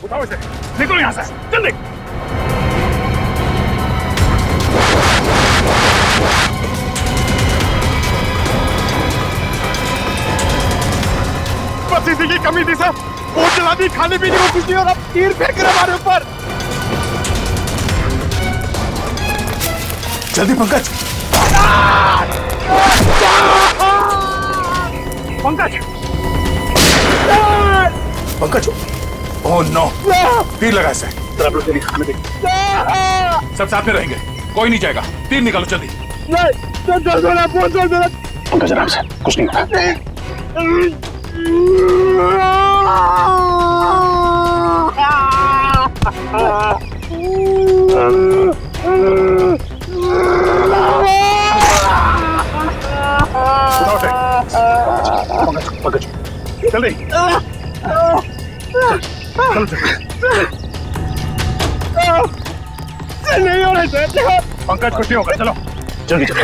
उठाओ इसे, निकलो यहाँ से, जल्दी। बस इसी की कमी थी सर, बोट चला दी, खाने पीने को कुछ नहीं और अब तीर फेंक रहे हमारे ऊपर। जल्दी पंकज। पंकज, पंकज, ओह नो, तीर लगा इसे। आप लोग तेरी खाने देख, सब साथ में रहेंगे, कोई नहीं जाएगा, तीर निकालो जल्दी। पंकज आराम से, कुछ नहीं होता। पंकज, जल्दी, नहीं हो रहा है पंकज, कुछ नहीं होगा, चलो जल्दी चलो।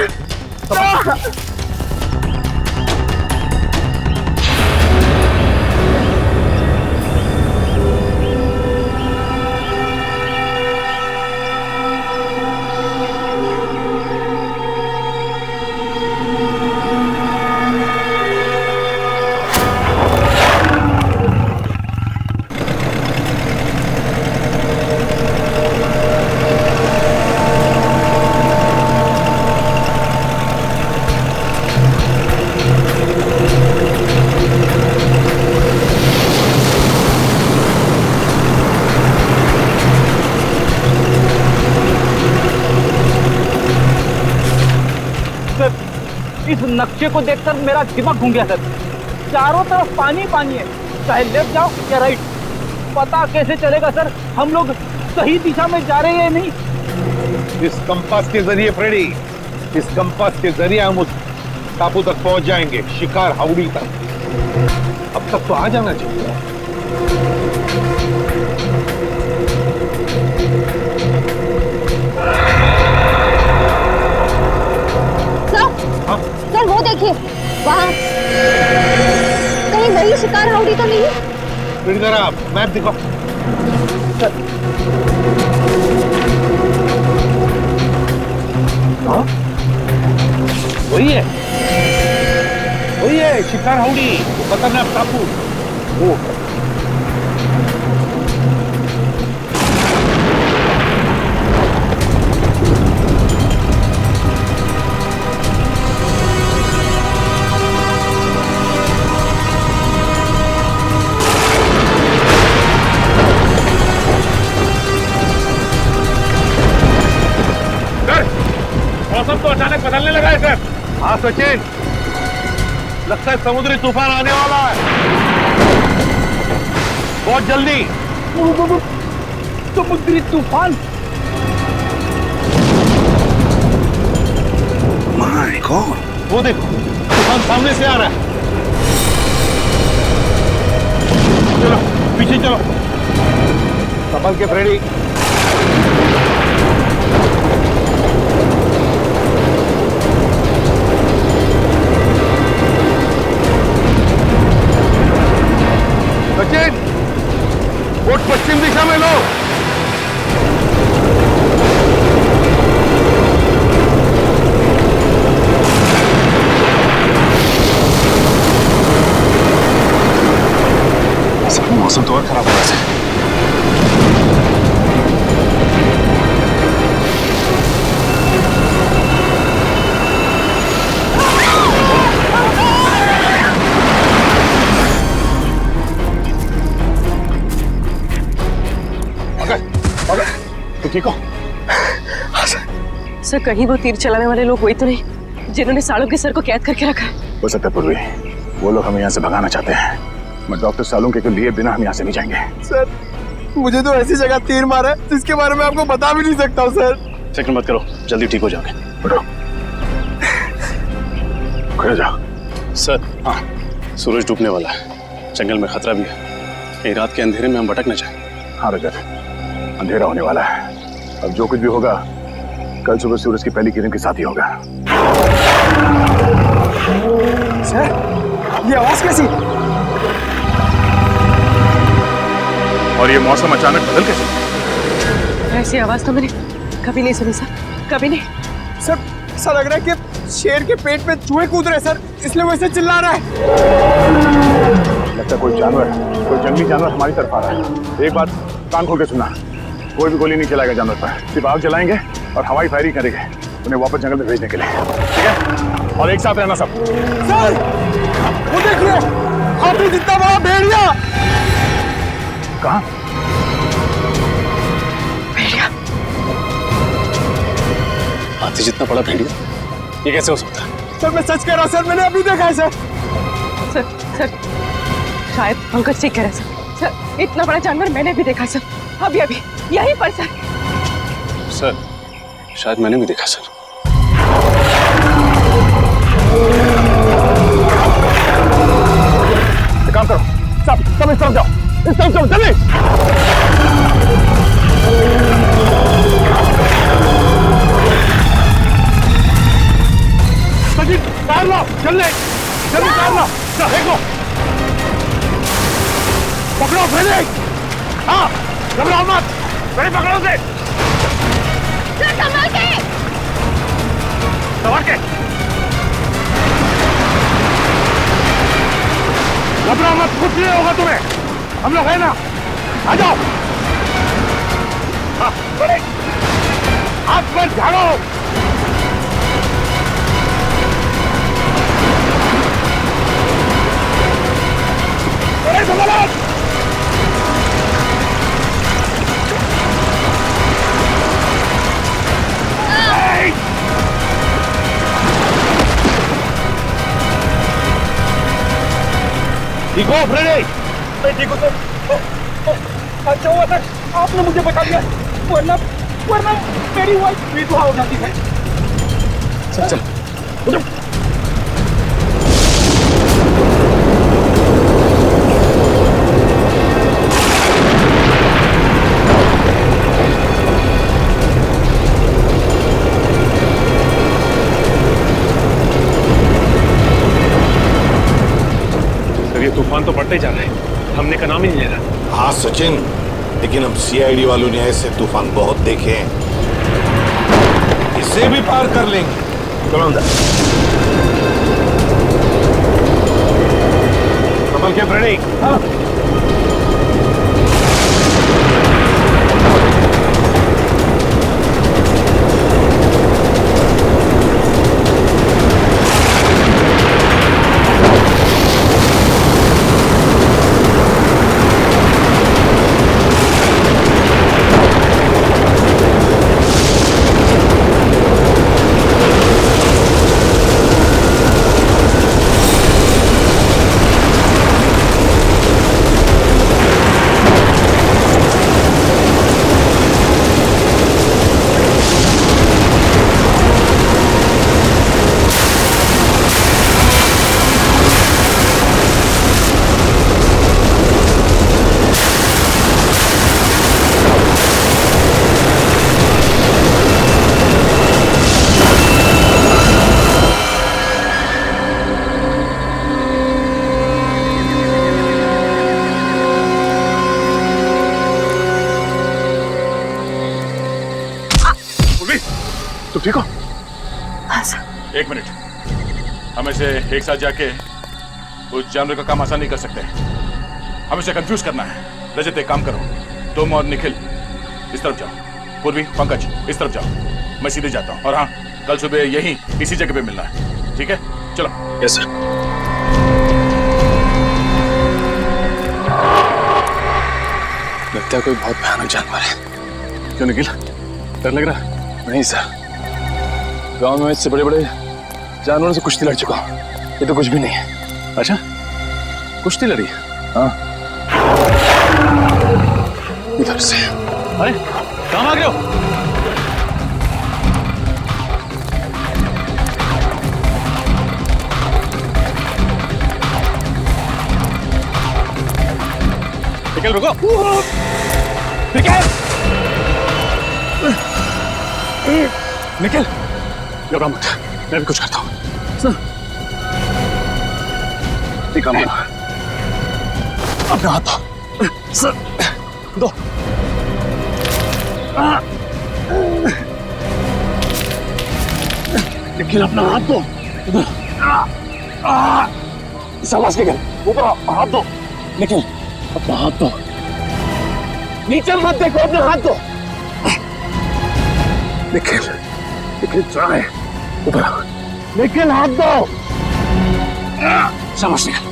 इस नक्शे को देखकर मेरा दिमाग घूम गया सर। चारों तरफ पानी पानी है, चाहे लेफ्ट जाओ या राइट, पता कैसे चलेगा सर हम लोग सही दिशा में जा रहे हैं या नहीं। इस कंपास के जरिए फ्रेडी, इस कंपास के जरिए हम उस टापू तक पहुंच जाएंगे, शिकार हाउड़ी तक। अब तक तो आ जाना चाहिए। सर वो देखिए वहाँ, कहीं वही शिकार हाउड़ी तो नहीं? इधर आप मैप दिखाओ। हाँ वही है, वही है शिकार हाउड़ी, खतरनाक टापू। वो मौसम तो अचानक बदलने लगा है सर। हाँ सचिन, लगता है समुद्री तूफान आने वाला है बहुत जल्दी। समुद्री तूफान? माय गॉड, वो देखो तूफान सामने से आ रहा है। चलो पीछे चलो, संभल के फ्रेडी। सचिन, बोट पश्चिम दिशा में लो। मौसम तो और खराब हो रहा है। तो ठीक हो? हाँ सर, कहीं वो तीर चलाने वाले लोग वही तो नहीं जिन्होंने सालों के सर को कैद करके रखा है? हो सकता है पूर्वी, वो लोग हमें यहाँ से भगाना चाहते हैं, मैं डॉक्टर सालुंके के लिए बिना हम यहाँ से नहीं जाएंगे। सर मुझे तो ऐसी जगह तीर मारा है जिसके बारे में आपको बता भी नहीं सकता हूँ सर। फिक्र मत करो, जल्दी ठीक हो जाओगे। उठो, खड़े जाओ। सर, हाँ, सूरज डूबने वाला है, जंगल में खतरा भी है, कहीं रात के अंधेरे में हम भटक न जाएं। हाँ रजत, अंधेरा होने वाला है, अब जो कुछ भी होगा कल सुबह सूरज की पहली किरण के साथ ही होगा। सर ये आवाज कैसी? और ये मौसम अचानक बदल कैसे गया? ऐसी आवाज तो मैंने कभी नहीं सुनी सर, कभी नहीं। सर ऐसा लग रहा है कि शेर के पेट में चूहे कूद रहे सर, इसलिए वैसे चिल्ला रहा है। लगता है कोई जानवर, कोई जंगली जानवर हमारी तरफ आ रहा है। एक बात कान खोल के सुना, कोई भी गोली नहीं चलाएगा जानवर पर, सिर्फ आग जलाएंगे और हवाई फायरिंग करेंगे उन्हें वापस जंगल में भेजने के लिए, ठीक है? और एक साथ रहना सब। सर वो देखिए, हाथी जितना बड़ा भेड़िया। कहाँ? भेड़िया? हाथी जितना बड़ा भेड़िया? ये कैसे हो सकता है? सर मैं सच कह रहा हूँ सर, मैंने अभी देखा है सर। सर शायद पंकज ठीक कह रहे हैं सर, इतना बड़ा जानवर मैंने भी देखा सर, अभी अभी यहीं पर सर। सर शायद मैंने भी देखा सर। एक काम करो, सब इस तरफ जाओ, इस तरफ जाओ, जल्दी। सचिन कार लो, जल्दी जल्दी कार लो, देखो पकड़ो फ्रेडी। हाँ घबराओ मत, फ्रेडी पकड़ो से। संभाल के। संभाल के। घबराओ मत, कुछ नहीं होगा तुम्हें, हम लोग है ना, आ जाओ। हाँ फ्रेडी, हाथ पर झाड़ो। फ्रेडी संभालो। ठीक हो फ्रेडी? मैं ठीक हूँ सर। अच्छा हुआ सर आपने मुझे बचा दिया, वरना मेरी वाइफ विधवा हो जाती है। चल चल उठो। तूफान तो बढ़ते जा रहा है, हमने का नाम ही नहीं ले रहा। हाँ सचिन, लेकिन हम सीआईडी वालों ने ऐसे तूफान बहुत देखे हैं, इसे भी पार कर लेंगे। चलो अंदर। संभल के फ्रेडी। हाँ तुम ठीक हो? हाँ सर। एक मिनट, हम इसे एक साथ जाके उस जानवर का काम आसान नहीं कर सकते, हम इसे कंफ्यूज करना है। रजत एक काम करो, तुम और निखिल इस तरफ जाओ, पूर्वी पंकज इस तरफ जाओ, मैं सीधे जाता हूँ। और हाँ, कल सुबह यहीं इसी जगह पे मिलना है, ठीक है? चलो। Yes sir. लगता है कोई बहुत भयानक जानवर है। क्यों निखिल, डर लग रहा है? नहीं सर, गांव में इससे बड़े बड़े जानवरों से कुश्ती लड़ चुका हूं, ये तो कुछ भी नहीं है। अच्छा, कुश्ती लड़ी? हाँ। इधर से। अरे कहाँ आ गए हो? निकल, रुको। निकल, निखिल, घबरा मत, मैं भी कुछ करता हूँ। एक काम करो, अपना हाथ दो। दो। निखिल अपना हाथ दो। शाबाश निखिल, ऊपर हाथ दो। निखिल अपना हाथ दो। नीचे मत देखो, अपना हाथ दो। निखिल, निखिल ट्राई, ऊपर आओ। निखिल हाथ दो। शाबाश निखिल,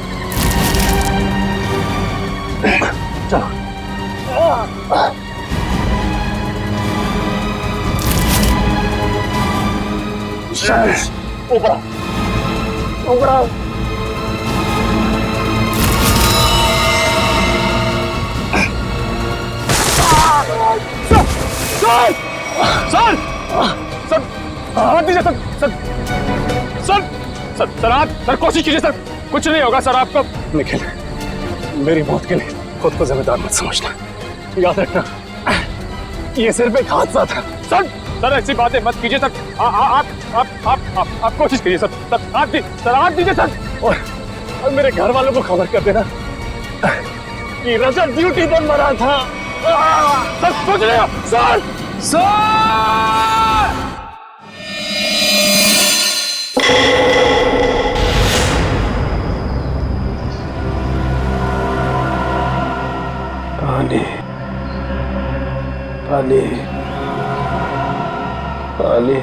चलो। शाबाश, ऊपर आओ, ऊपर आओ। सर, सर, सर, हाथ दीजिए sir, sir, sir, sir, sir, आप सर कोशिश कीजिए सर, कुछ नहीं होगा सर आपको। निखिल, मेरी मौत के लिए खुद को जिम्मेदार मत समझना, याद रखना ये सिर्फ एक हादसा था। सर, सर ऐसी बातें मत कीजिए सर, आप कोशिश कीजिए सर, सर हाथ दीजिए सर, और मेरे घर वालों को खबर कर देना कि रजत ड्यूटी पर मरा था। सर सोच रहे हो सर, सर। पानी, पानी, पानी।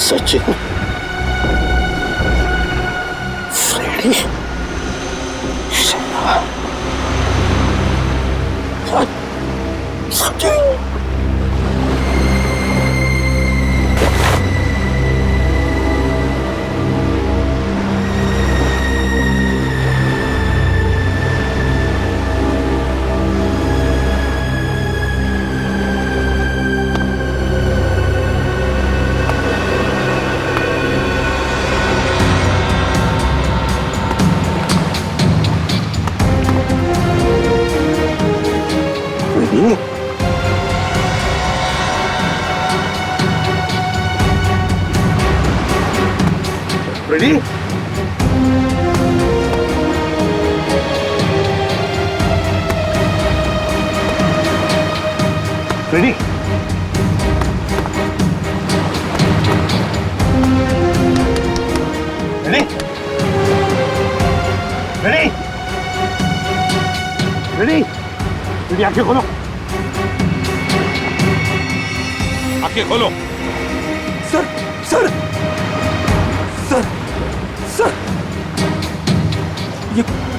Sachin, Freddy, Sachin. Ready? Ready? Ready? Ready? Ready? Ready, आंखें खोलो। खिड़की खोलो। सर सर सर सर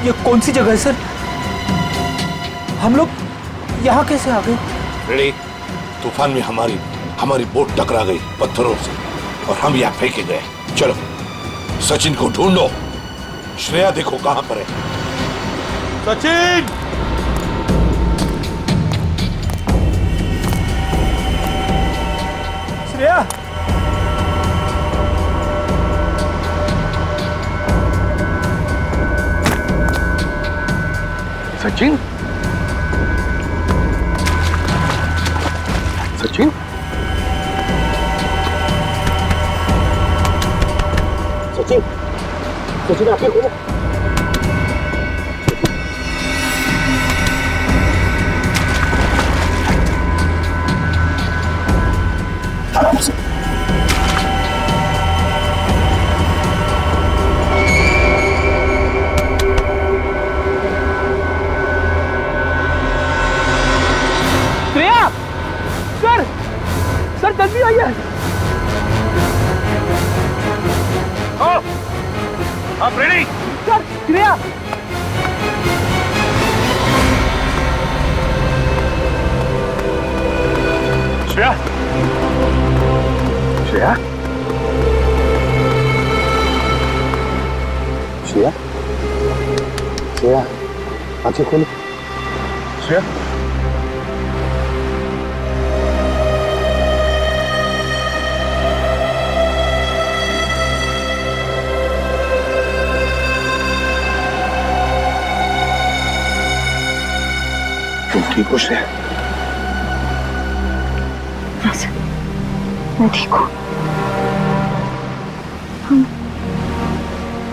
ये कौन सी जगह है सर? हम लोग यहाँ कैसे आ गए? रेडी, तूफान में हमारी बोट टकरा गई पत्थरों से और हम यहाँ फेंके गए। चलो सचिन को ढूंढो। श्रेया देखो कहां पर है। सचिन! श्रेया! सचिन? सचिन? सचिन? सचिन आप हो? श्रेया! सर जल्दी आइए। आप रेडी? सर श्रेया! श्रेया? श्रेया? श्रेया? श्रेया आंखें खोलो। श्रेया? तुम ठीक हो श्रेया? हाँ सर, मैं ठीक हूँ।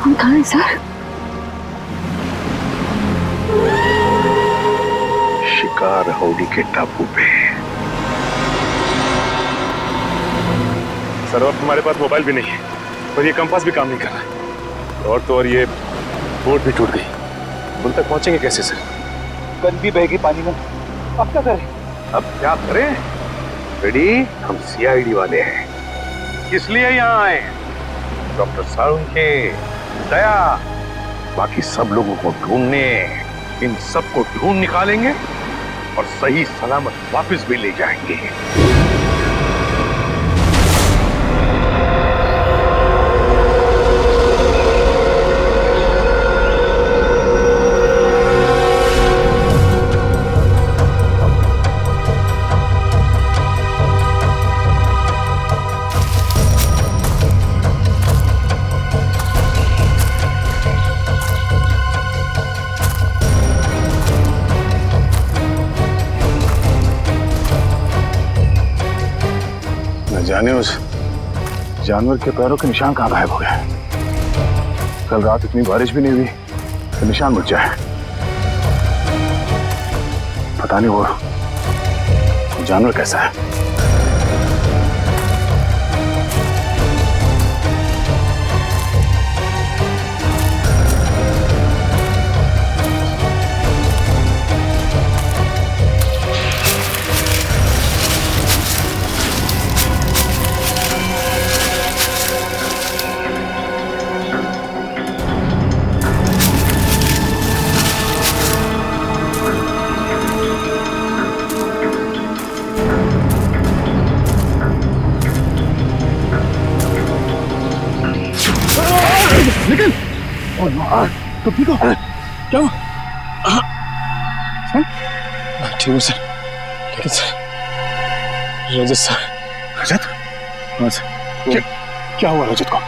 हम कहाँ हैं सर? शिकार हाउडी के टापू पे। सर अब तुम्हारे पास मोबाइल भी नहीं है और ये कंपास भी काम नहीं कर रहा और तो और ये बोट भी टूट गई। उन तक पहुंचेंगे कैसे सर? गन भी बहेगी पानी में। अब क्या करें? अब क्या करें? रेडी, हम सीआईडी वाले हैं। किस लिए यहाँ आए? डॉक्टर सारुण के दया, बाकी सब लोगों को ढूंढने। इन सबको ढूंढ निकालेंगे और सही सलामत वापस भी ले जाएंगे। जाने उस जानवर के पैरों के निशान कहाँ गायब हो गए। कल रात इतनी बारिश भी नहीं हुई तो निशान मिट जाए। पता नहीं वो जानवर कैसा है। निकल। तो ठीक हो? क्या हुआ? ठीक हूँ सर, लेकिन सर रजत सर। रजत? हाँ सर। क्या हुआ रजत को?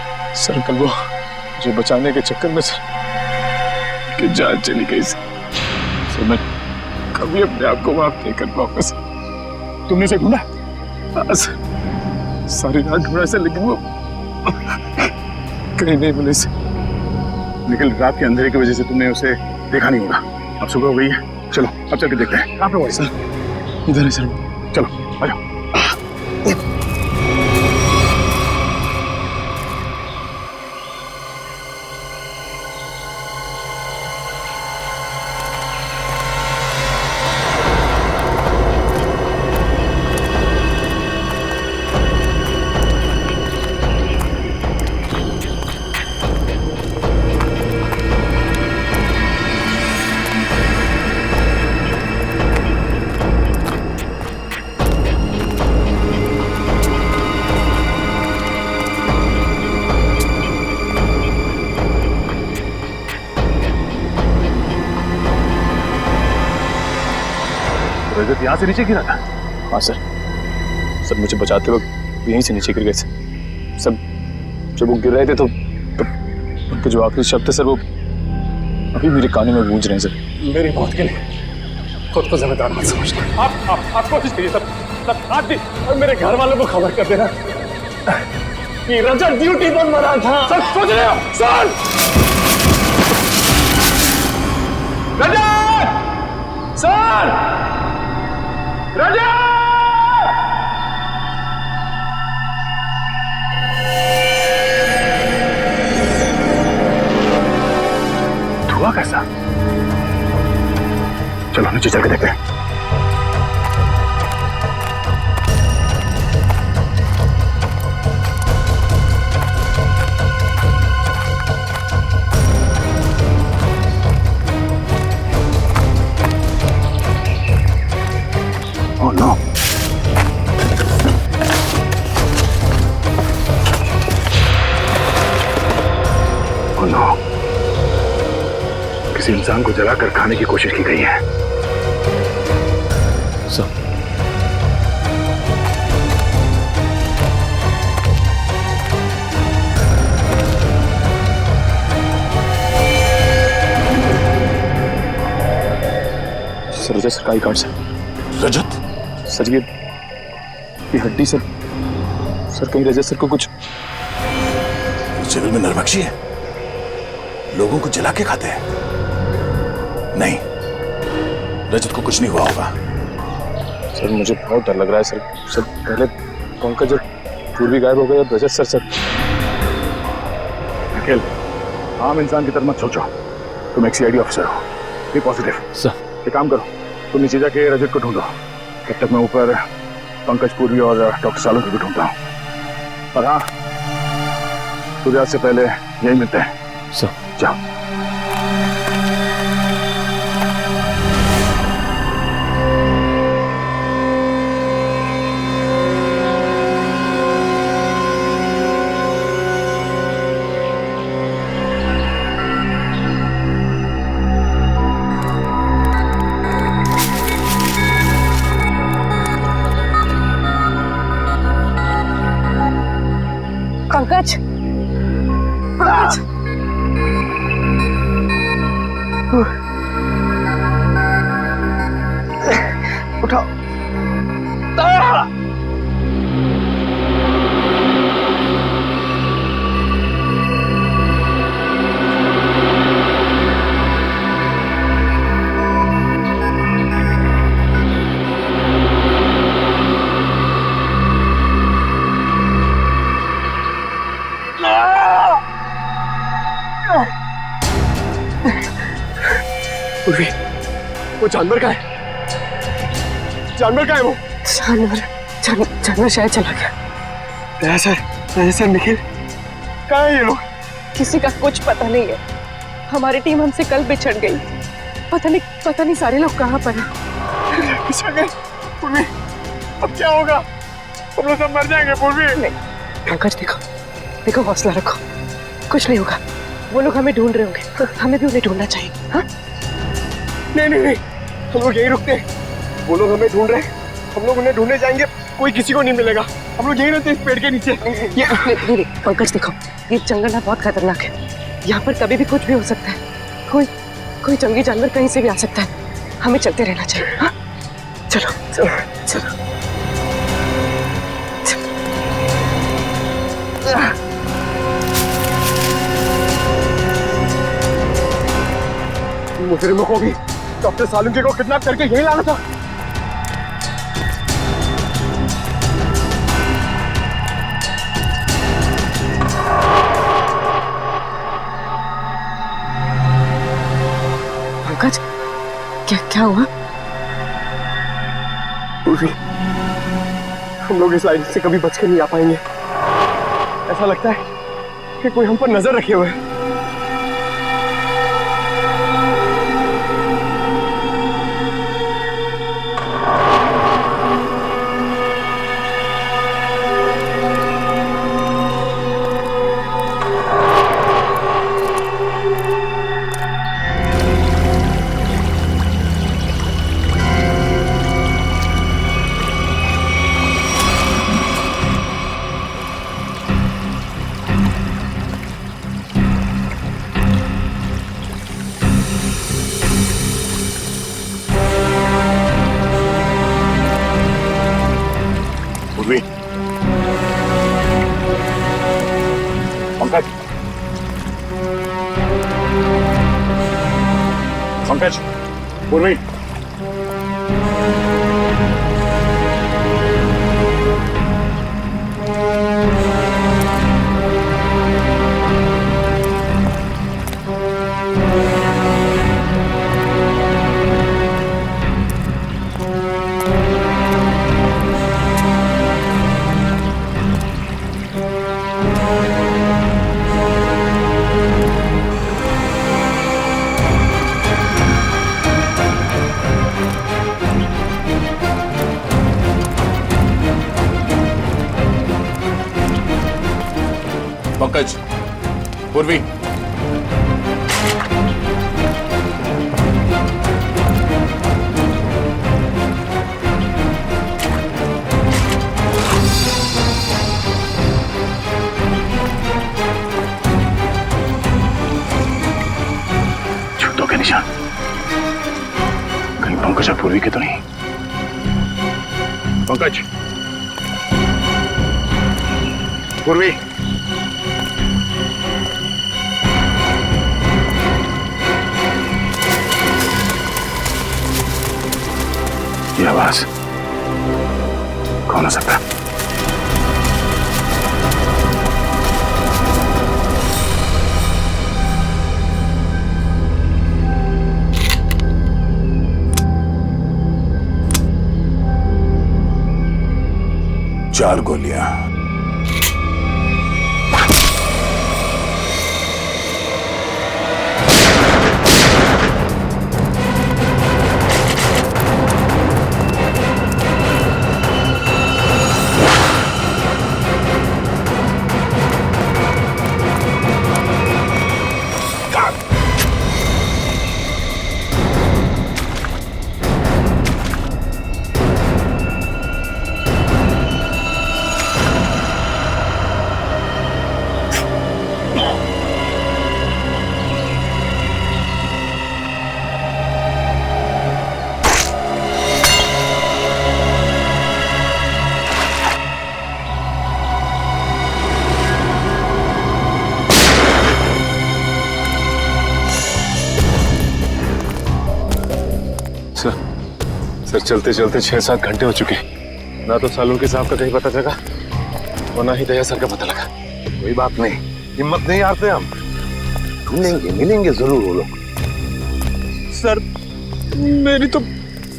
सर कल वो मुझे बचाने के चक्कर में सर कि जान चली गई सर। मैं कभी अपने आप को माफ नहीं कर पाऊंगा सर। तुमने उसे ढूंढा? हाँ सर, सारी रात ढूंढा सर, लेकिन वो कहीं नहीं मिले सर। लेकिन रात के अंधेरे की वजह से तुमने उसे देखा नहीं होगा। अब सुबह हो गई है, चलो अब चल के देखते हैं कहाँ पे हुआ सर। इधर है सर। चलो आ जाओ। रजत यहाँ से नीचे गिरा था? हाँ सर, सर मुझे बचाते वक्त यहीं से नीचे गिर गए सर। सब जब वो गिर रहे थे तो उनके जो आखिरी शब्द थे सर, वो अभी मेरे कानों में गूंज रहे हैं सर। मेरी मौत के लिए खुद को जिम्मेदार मत समझना। आप कोशिश करिए सर, आप भी और मेरे घर वालों को खबर कर देना कि रजत ड्यूटी पर मरा था। सर सोच रहे हो? सर रजत! सर रजत! धुआं कैसा? चलो नीचे चल के देखते हैं। Oh no! Oh no! किसी इंसान को जलाकर खाने की कोशिश की गई है। सर रजत सर का ही कार्ड सर। रजत? सर ये हड्डी सर कहीं रजत सर को कुछ जेल में नरभक्षी है, लोगों को जला के खाते हैं। नहीं, रजत को कुछ नहीं हुआ होगा। सर मुझे बहुत डर लग रहा है सर। सर पहले पंकज और पूर्वी गायब हो गए, अब रजत सर। निखिल, आम इंसान की तरह मत सोचो, तुम एक सीआईडी ऑफिसर हो, बी पॉजिटिव। सर एक काम करो, तुम नीचे जाके रजत को ढूंढो, तब तक मैं ऊपर पंकज पूर्वी और डॉक्टर सालों को भी ढूंढता हूँ। और हाँ, सूर्यास्त से पहले यही मिलते हैं। सर जाओ। पंकज, पंकज, उठाओ। पूर्वी, वो जानवर का है? जानवर का है वो? जानवर शायद चला गया। सर निखिल, कहाँ है ये लोग? किसी का कुछ पता नहीं है। हमारी टीम हमसे कल बिछड़ गई। पता नहीं सारे लोग कहाँ पर हैं। बिछड़ गए? पूर्वी, अब क्या होगा? हम लोग सब मर जाएंगे पूर्वी। नहीं पंकज, देखो हौसला रखो, कुछ नहीं होगा। वो लोग हमें ढूंढ रहे होंगे, हमें भी उन्हें ढूंढना चाहिए। हाँ? नहीं, हम लोग यहीं रुकते हैं। वो लोग हमें ढूंढ रहे हैं, हम लोग उन्हें ढूंढने जाएंगे, कोई किसी को नहीं मिलेगा। हम लोग यहीं रहते इस पेड़ के नीचे। नहीं, पंकज देखो, ये जंगल ना बहुत खतरनाक है। यहाँ पर कभी भी कुछ भी हो सकता है। कोई जंगली जानवर कहीं से भी आ सकता है। हमें चलते रहना चाहिए। हाँ? चलो। मुजरिमों को भी डॉक्टर सालुंके को किडनैप करके यहीं लाना था। पंकज, क्या हुआ? पूर्वी, हम लोग इस लाइन से कभी बच के नहीं आ पाएंगे। ऐसा लगता है कि कोई हम पर नजर रखे हुए है। पंकज, पूर्वी, पंकज, पूर्वी, जूतों के निशान कहीं पंकज और पूर्वी के तो नहीं। पंकज, पूर्वी, ये आवाज कौन हो सकता है? चार गोलियां। सर चलते चलते 6-7 घंटे हो चुके हैं। ना तो सालुंके साहब का कहीं पता चला और ना ही दया सर का पता लगा। कोई बात नहीं, हिम्मत नहीं हारते हम, ढूंढेंगे, मिलेंगे जरूर वो लोग। सर मेरी तो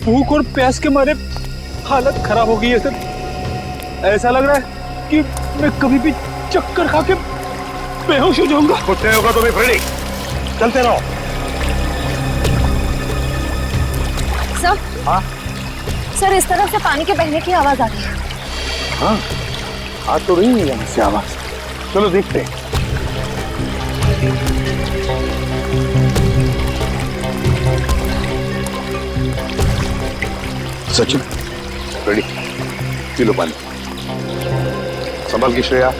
भूख और प्यास के मारे हालत खराब हो गई है सर। ऐसा लग रहा है कि मैं कभी भी चक्कर खा के बेहोश हो जाऊंगा। कुछ नहीं होगा तुम्हें फ्रेडी, चलते रहो। सर, हाँ सर इस तरफ से पानी के बहने की आवाज आ रही है। हाँ, आ तो रही है यहाँ से आवाज। चलो देखते हैं। सचिन, रेडी, पी लो पानी। संभाल की श्रेया।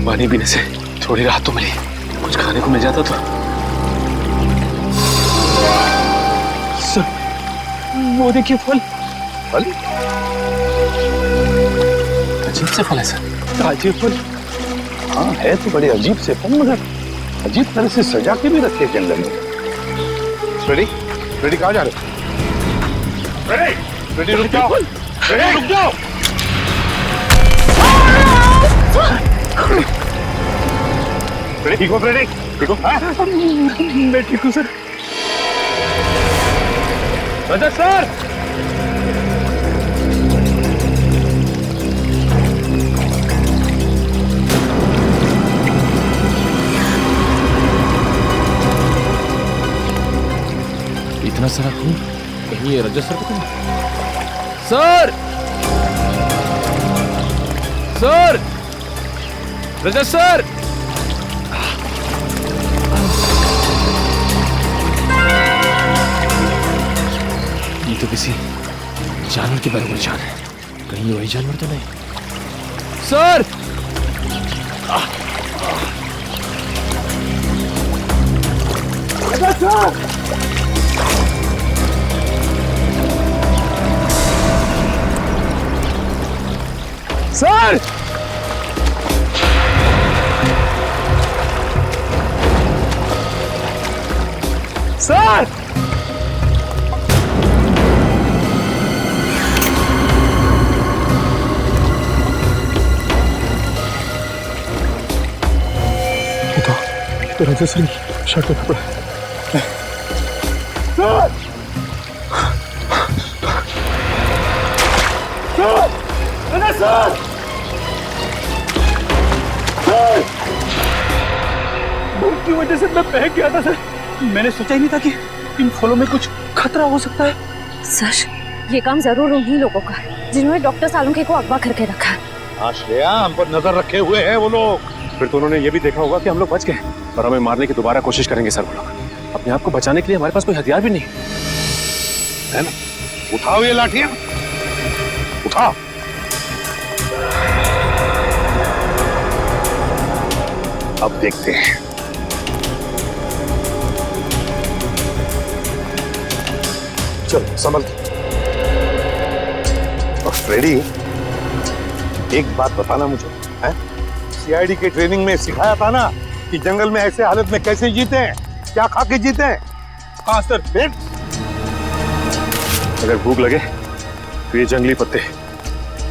पानी पीने से थोड़ी राहत तो मिली, कुछ खाने को मिल जाता तो। सर वो देखिए फल। फल? अजीब से फल है सर। ताजे फल। हाँ है तो बड़े अजीब से फल, मगर अजीब तरह से सजा के भी रखे जंगल में। रेडी, रेडी कहाँ जा रहे हो? रेडी, रेडी रुक जाओ, रेडी रुक जाओ। ठीक हो फ्रेडी? ठीक हो? मैं ठीक हूँ सर। रजत सर, इतना सारा खून कहीं ये रजत सर को तो सर, सर, रजत सर, ये तो किसी जानवर के बारे में जान है। कहीं वही जानवर तो नहीं? सर, सर सर तो राजा सिंह शर्ट का कपड़ा सर सर सर सर भूख की वजह से मैं बह गया था सर। मैंने सोचा ही नहीं था कि इन फलों में कुछ खतरा हो सकता है। सर ये काम जरूर उन्हीं लोगों का है जिन्होंने डॉक्टर सालुंखे को अगवा करके रखा है। हाँ श्रेया, हम पर नजर रखे हुए हैं वो लोग। फिर तो उन्होंने ये भी देखा होगा कि हम लोग बच गए और हमें मारने की दोबारा कोशिश करेंगे सर। वो लोग अपने आप को बचाने के लिए हमारे पास कोई हथियार भी नहीं है ना। उठाओ ये लाठियां, उठाओ। अब देखते हैं। चल संभल के। और फ्रेडी, एक बात बताना मुझे, है? सीआईडी के ट्रेनिंग में सिखाया था ना कि जंगल में ऐसे हालत में कैसे जीते हैं, क्या खा के जीते हैं। हाँ सर। फिर अगर भूख लगे तो ये जंगली पत्ते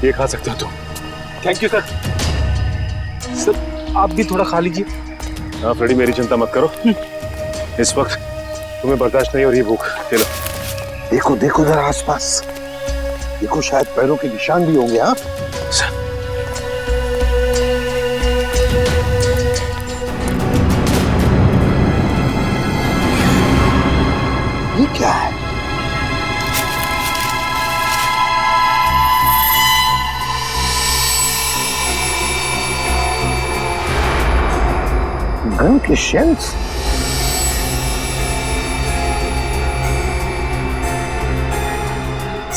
ये खा सकते हो तुम। Thank you sir. सर आप भी थोड़ा खा लीजिए। हाँ फ्रेडी, मेरी चिंता मत करो, इस वक्त तुम्हें बर्दाश्त नहीं हो रही भूख। ले लो। देखो देखो जरा आसपास, देखो शायद पैरों के निशान भी होंगे। हाँ सर ये क्या है? गन के शेल्स?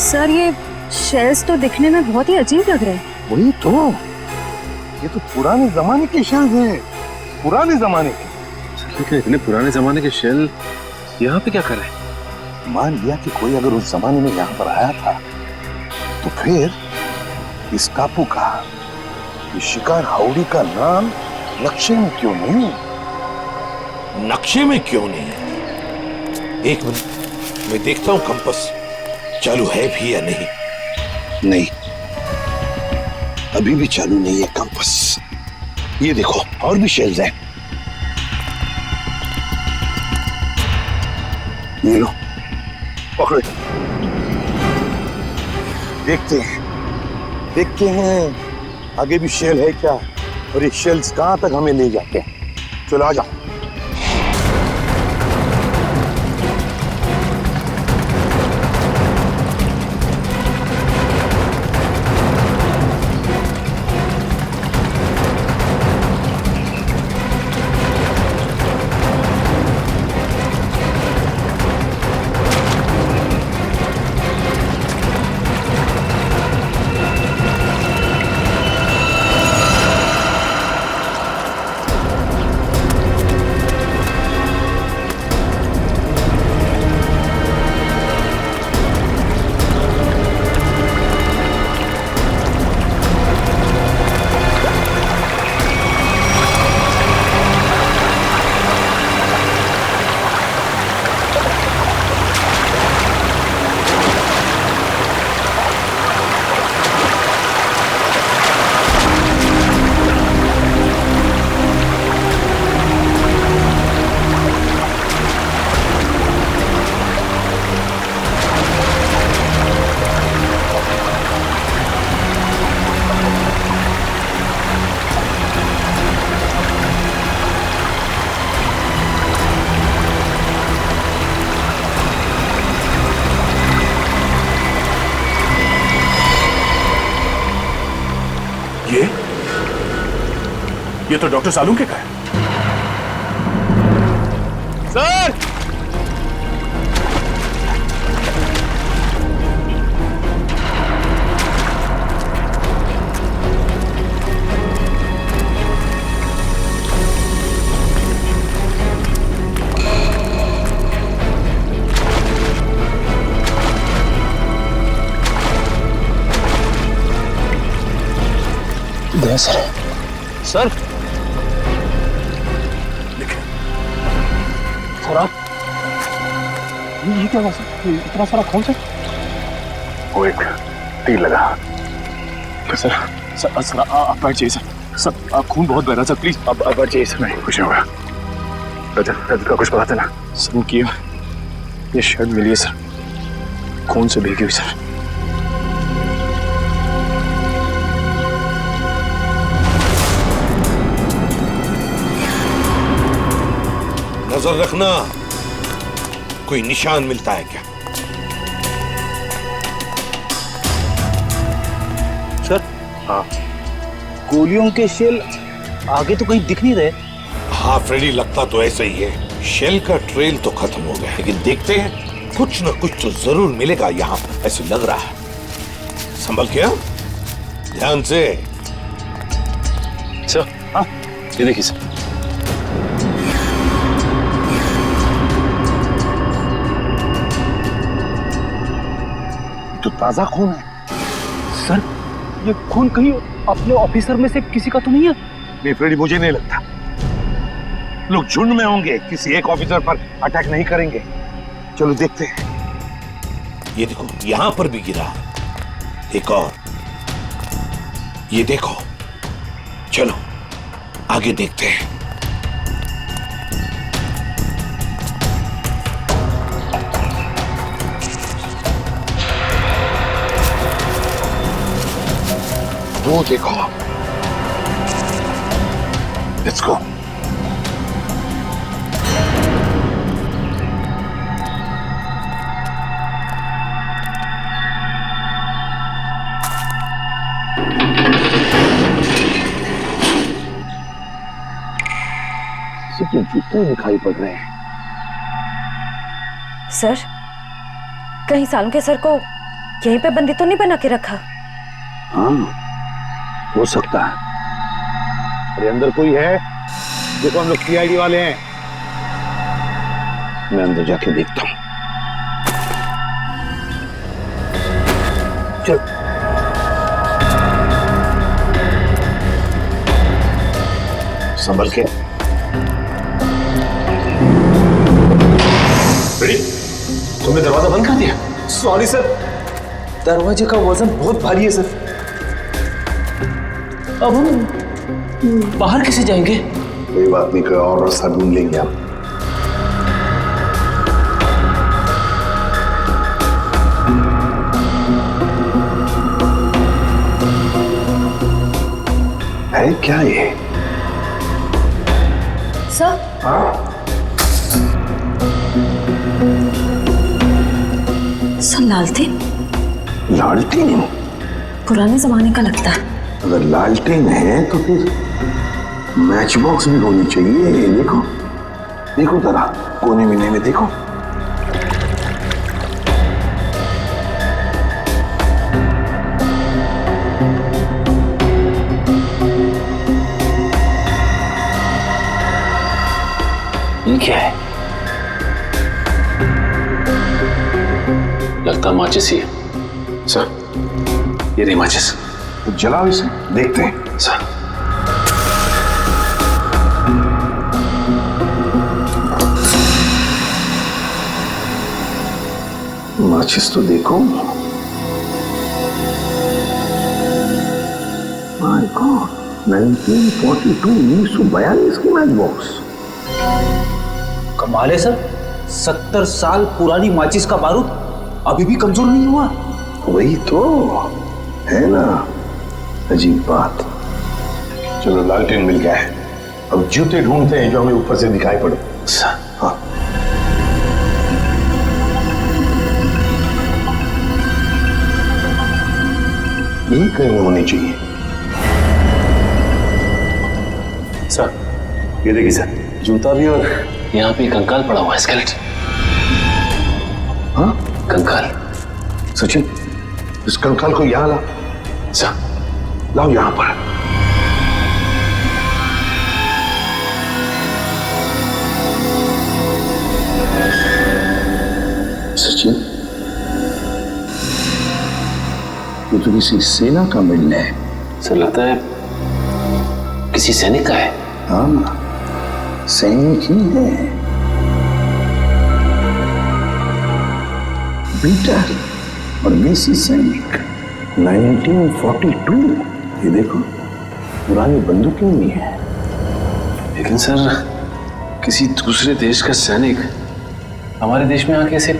सर ये शेल्स तो दिखने में बहुत ही अजीब लग रहे हैं। वही तो, ये तो पुराने जमाने के शेल्स हैं, पुराने जमाने के। लेकिन इतने पुराने जमाने के शेल यहाँ पे क्या कर रहे हैं? मान लिया कि कोई अगर उस जमाने में यहाँ पर आया था तो फिर इस टापू का, इस शिकार हाउड़ी का नाम नक्शे में क्यों नहीं? नक्शे में क्यों नहीं? एक मिनट, मैं देखता हूं कंपास चालू है भी या नहीं। नहीं, अभी भी चालू नहीं है कंपास। ये देखो और भी शेल्स हैं। ये लो, पकड़ो। देखते हैं आगे भी शेल है क्या, और ये शेल्स कहां तक हमें ले जाते हैं। चलो आ जाओ। ये तो डॉक्टर सालुंखे का है। Sir sir? सर सर आप ये क्या हुआ सर? इतना सारा खून सर? वो एक तीर लगा। सर सर सर आप बैठ जाइए सर। सर खून बहुत बह रहा सर, प्लीज अब बैठ जाइए सर। नहीं कुछ नहीं होगा। रजत का कुछ पता चला? सर उनकी ये शर्ट मिली है सर, खून से भीगी हुई सर। नजर रखना कोई निशान मिलता है क्या? सर हाँ, गोलियों के शेल आगे तो कहीं दिख नहीं रहे। हाँ फ्रेडी, लगता तो ऐसा ही है। शेल का ट्रेल तो खत्म हो गया, लेकिन देखते हैं कुछ न कुछ तो जरूर मिलेगा यहाँ, ऐसे लग रहा है। संभल के ध्यान से। सर हाँ, ये देखिए सर। तो ताजा खून है सर, ये खून कहीं अपने ऑफिसर में से किसी का तो नहीं है? नहीं फ्रेडी, मुझे नहीं लगता। लोग झुंड में होंगे, किसी एक ऑफिसर पर अटैक नहीं करेंगे। चलो देखते हैं। ये देखो, यहां पर भी गिरा एक और। ये देखो, चलो आगे देखते हैं। वो देखो, लेट्स गो। सबके जूते दिखाई पड़ रहे हैं। सर, कहीं सालों के सर को यहीं पे बंदी तो नहीं बना के रखा? हाँ, हो सकता है। अरे अंदर कोई है? देखो, हम लोग सीआईडी वाले हैं। मैं अंदर जाके देखता हूँ। चल। संभल के। तुमने दरवाजा बंद कर दिया? सॉरी सर, दरवाजे का वजन बहुत भारी है सर। अब हम बाहर कैसे जाएंगे? कोई बात नहीं, कोई और रास्ता ढूंढ लेंगे हम। है क्या ये? सर हाँ? सर, लालटेन? लालटेन? पुराने जमाने का लगता है। अगर लालटेन है तो फिर मैच बॉक्स भी होनी चाहिए। देखो देखो जरा, कोने में देखो। ये क्या है? लगता माचिस ही है। सर, ये नहीं माचिस। तो जलाओ इसे, देखते हैं। सर, माचिस तो देखो। माय गॉड, 1942, 1942 की मैच बॉक्स। कमाल है सर, 70 साल पुरानी माचिस का बारूद अभी भी कमजोर नहीं हुआ। वही तो है ना, अजीब बात। चलो, लालटेन मिल गया है। अब जूते ढूंढते हैं जो हमें ऊपर से दिखाई पड़े। हाँ, यही कहीं होनी चाहिए। सर ये देखिए सर, जूता भी और यहाँ पे कंकाल पड़ा हुआ है, स्केलेटन। हाँ, कंकाल। सचिन, इस कंकाल को यहाँ ला। सर, लाओ यहाँ पर। सचिन, ये तो किसी सेना का मिलना है। सर लगता है किसी सैनिक का है? हाँ, सैनिक ही है। पीटर और मेसी सैनिक 1942। ये देखो पुरानी बंदूकें भी हैं। लेकिन सर, किसी दूसरे देश का सैनिक हमारे देश में आके ऐसे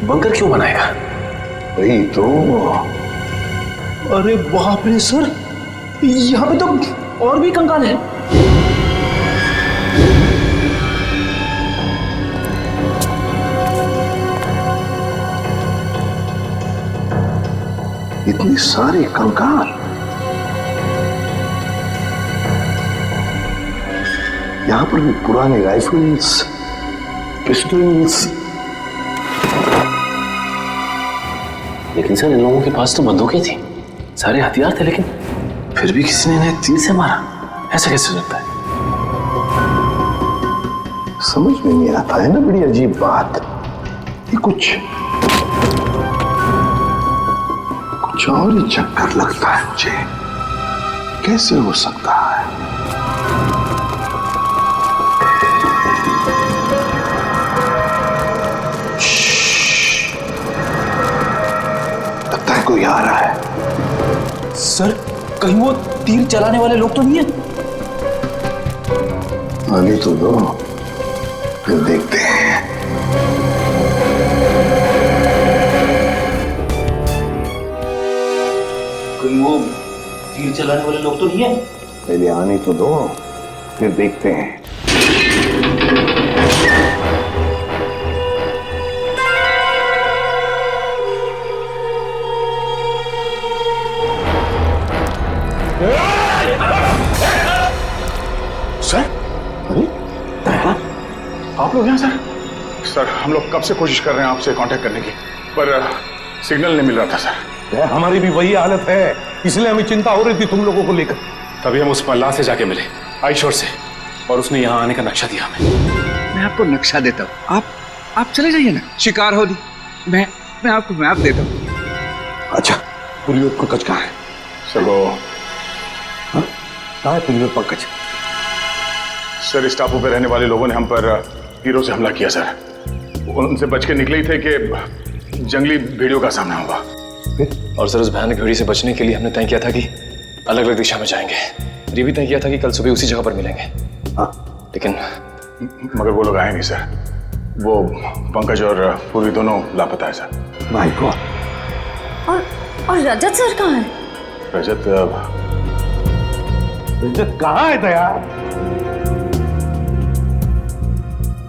बंकर क्यों बनाएगा? वही तो। अरे बाप रे सर, यहाँ पे तो और भी कंकाल है। इतने सारे कंकाल। यहाँ पर भी पुराने राइफल्स, पिस्टल्स। लेकिन सर, इन लोगों के पास तो बंदूकें थी, सारे हथियार थे, लेकिन फिर भी किसी ने इन्हें तीर से मारा। ऐसा कैसे हो सकता है? समझ में नहीं आता है ना, बड़ी अजीब बात। ये कुछ और ही चक्कर लगता है मुझे। कैसे हो सकता है? लगता है कोई आ रहा है। सर, कहीं वो तीर चलाने वाले लोग तो नहीं है? आगे तो दो, फिर देखते हैं। कहीं वो तीर चलाने वाले लोग तो नहीं है? पहले आने तो दो, फिर देखते हैं। सर, अरे आप लोग यहाँ सर? सर, हम लोग कब से कोशिश कर रहे हैं आपसे कांटेक्ट करने की, पर सिग्नल नहीं मिल रहा था सर। हमारी भी वही हालत है, इसलिए हमें चिंता हो रही थी तुम लोगों को लेकर। तभी हम उस मल्लाह से जाके मिले आईशोर से, और उसने यहाँ आने का नक्शा दिया हमें। मैं आपको नक्शा देता हूँ, आप चले जाइए ना, शिकार हो दी। मैं आपको मैप देता हूँ। अच्छा, पुलियोत पंकज कहाँ है? सर वो कहाँ है पुलियोत पंकज? सर, इस टापू पे रहने वाले लोगों ने हम पर तीरों से हमला किया सर। उनसे बच के निकले ही थे कि जंगली भेड़ियों का सामना हुआ। और सर, उस भयानक भेड़ी से बचने के लिए हमने तय किया था कि अलग अलग दिशा में जाएंगे। ये भी तय किया था कि कल सुबह उसी जगह पर मिलेंगे। लेकिन मगर वो लोग आए नहीं सर। वो पंकज और पूर्वी दोनों लापता है सर। My God. और रजत सर कहाँ है? रजत कहाँ है दया?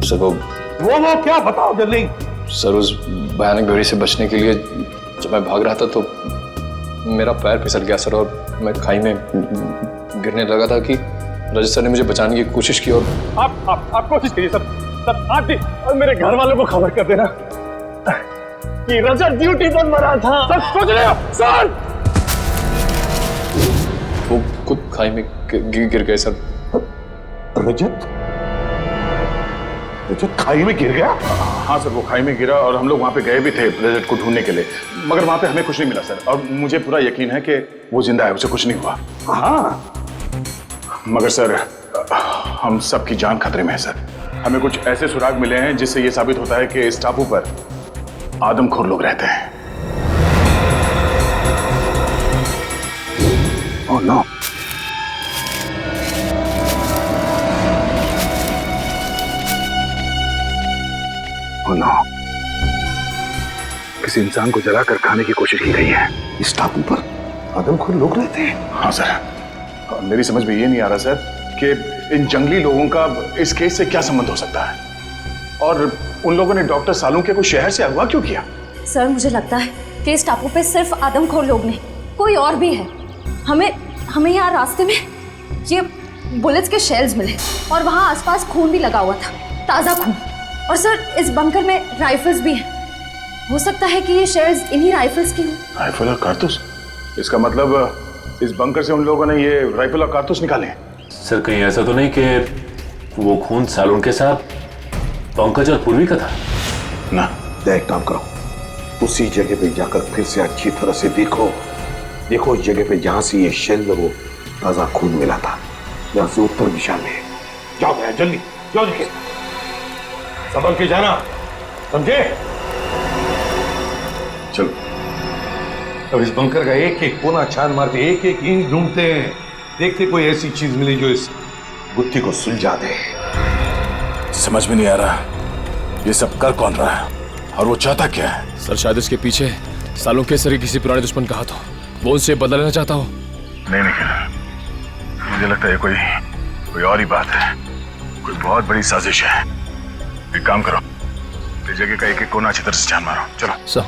सर वो क्या बताओ जल्दी। सर, उस भयानक भेड़ी से बचने के लिए जब मैं भाग रहा था तो मेरा पैर फिसल गया सर, और मैं खाई में गिरने लगा था कि रजत सर ने मुझे बचाने की कोशिश की। और आप कोशिश कीजिए सर आज भी, और मेरे घर वालों को खबर कर देना कि रजत ड्यूटी पर मरा था। सर, सोच रहे हो सर? वो खुद खाई में गिर गए सर। रजत खाई में गिर गया? हाँ सर, वो खाई में गिरा और हम लोग वहाँ पे गए भी थे रजत को ढूंढने के लिए, मगर वहाँ पे हमें कुछ नहीं मिला सर। और मुझे पूरा यकीन है कि वो जिंदा है, उसे कुछ नहीं हुआ। हाँ, मगर सर, हम सबकी जान खतरे में है सर। हमें कुछ ऐसे सुराग मिले हैं जिससे ये साबित होता है कि इस टापू पर आदमखोर लोग रहते हैं। Oh no. Oh no. किसी इंसान को जलाकर खाने की कोशिश की गई है। इस टापू पर आदमखोर लोग रहते हैं? हाँ सर, मेरी समझ में ये नहीं आ रहा सर कि इन जंगली लोगों का इस केस से क्या संबंध हो सकता है, और उन लोगों ने डॉक्टर सालुंके को शहर से अगवा क्यों किया? सर, मुझे लगता है कि इस टापू पे सिर्फ आदमखोर लोग नहीं, कोई और भी है। हमें यहाँ रास्ते में ये बुलेट्स के शेल्स मिले, और वहाँ आसपास खून भी लगा हुआ था, ताज़ा खून। और सर, इस बंकर में राइफल्स भी हैं। हो सकता है कि ये शेल्स इन्हीं राइफल्स की हों। राइफल और कारतूस? इसका मतलब इस बंकर से उन लोगों ने ये राइफल और कारतूस निकाले हैं। सर, कहीं ऐसा तो नहीं कि वो खून सालून के साथ पंकज और पूर्वी का था? ना। एक काम करो, उसी जगह पे जाकर फिर से अच्छी तरह से देखो उस जगह पे जहां से ये शेल वो ताजा खून मिला था। यहाँ से उत्तर दिशा में। जाओ भैया जल्दी जाओ, निकल संभल के जाना, समझे? चलो अब इस बंकर का एक एक कोना छान मारते, एक एक ईंट ढूंढते हैं, देखते कोई ऐसी चीज मिले जो इस गुत्थी को सुलझा दे। समझ में नहीं आ रहा ये सब कर कौन रहा है और वो चाहता क्या है? सर शायद इसके पीछे सालों के सरी किसी पुराने दुश्मन का हाथ हो, वो उनसे बदला लेना चाहता हो। नहीं निखिल, मुझे लगता है कोई और ही बात है, कोई बहुत बड़ी साजिश है। एक काम करो, इस जगह का एक एक कोना अच्छी तरह से छान मारो। चलो सर।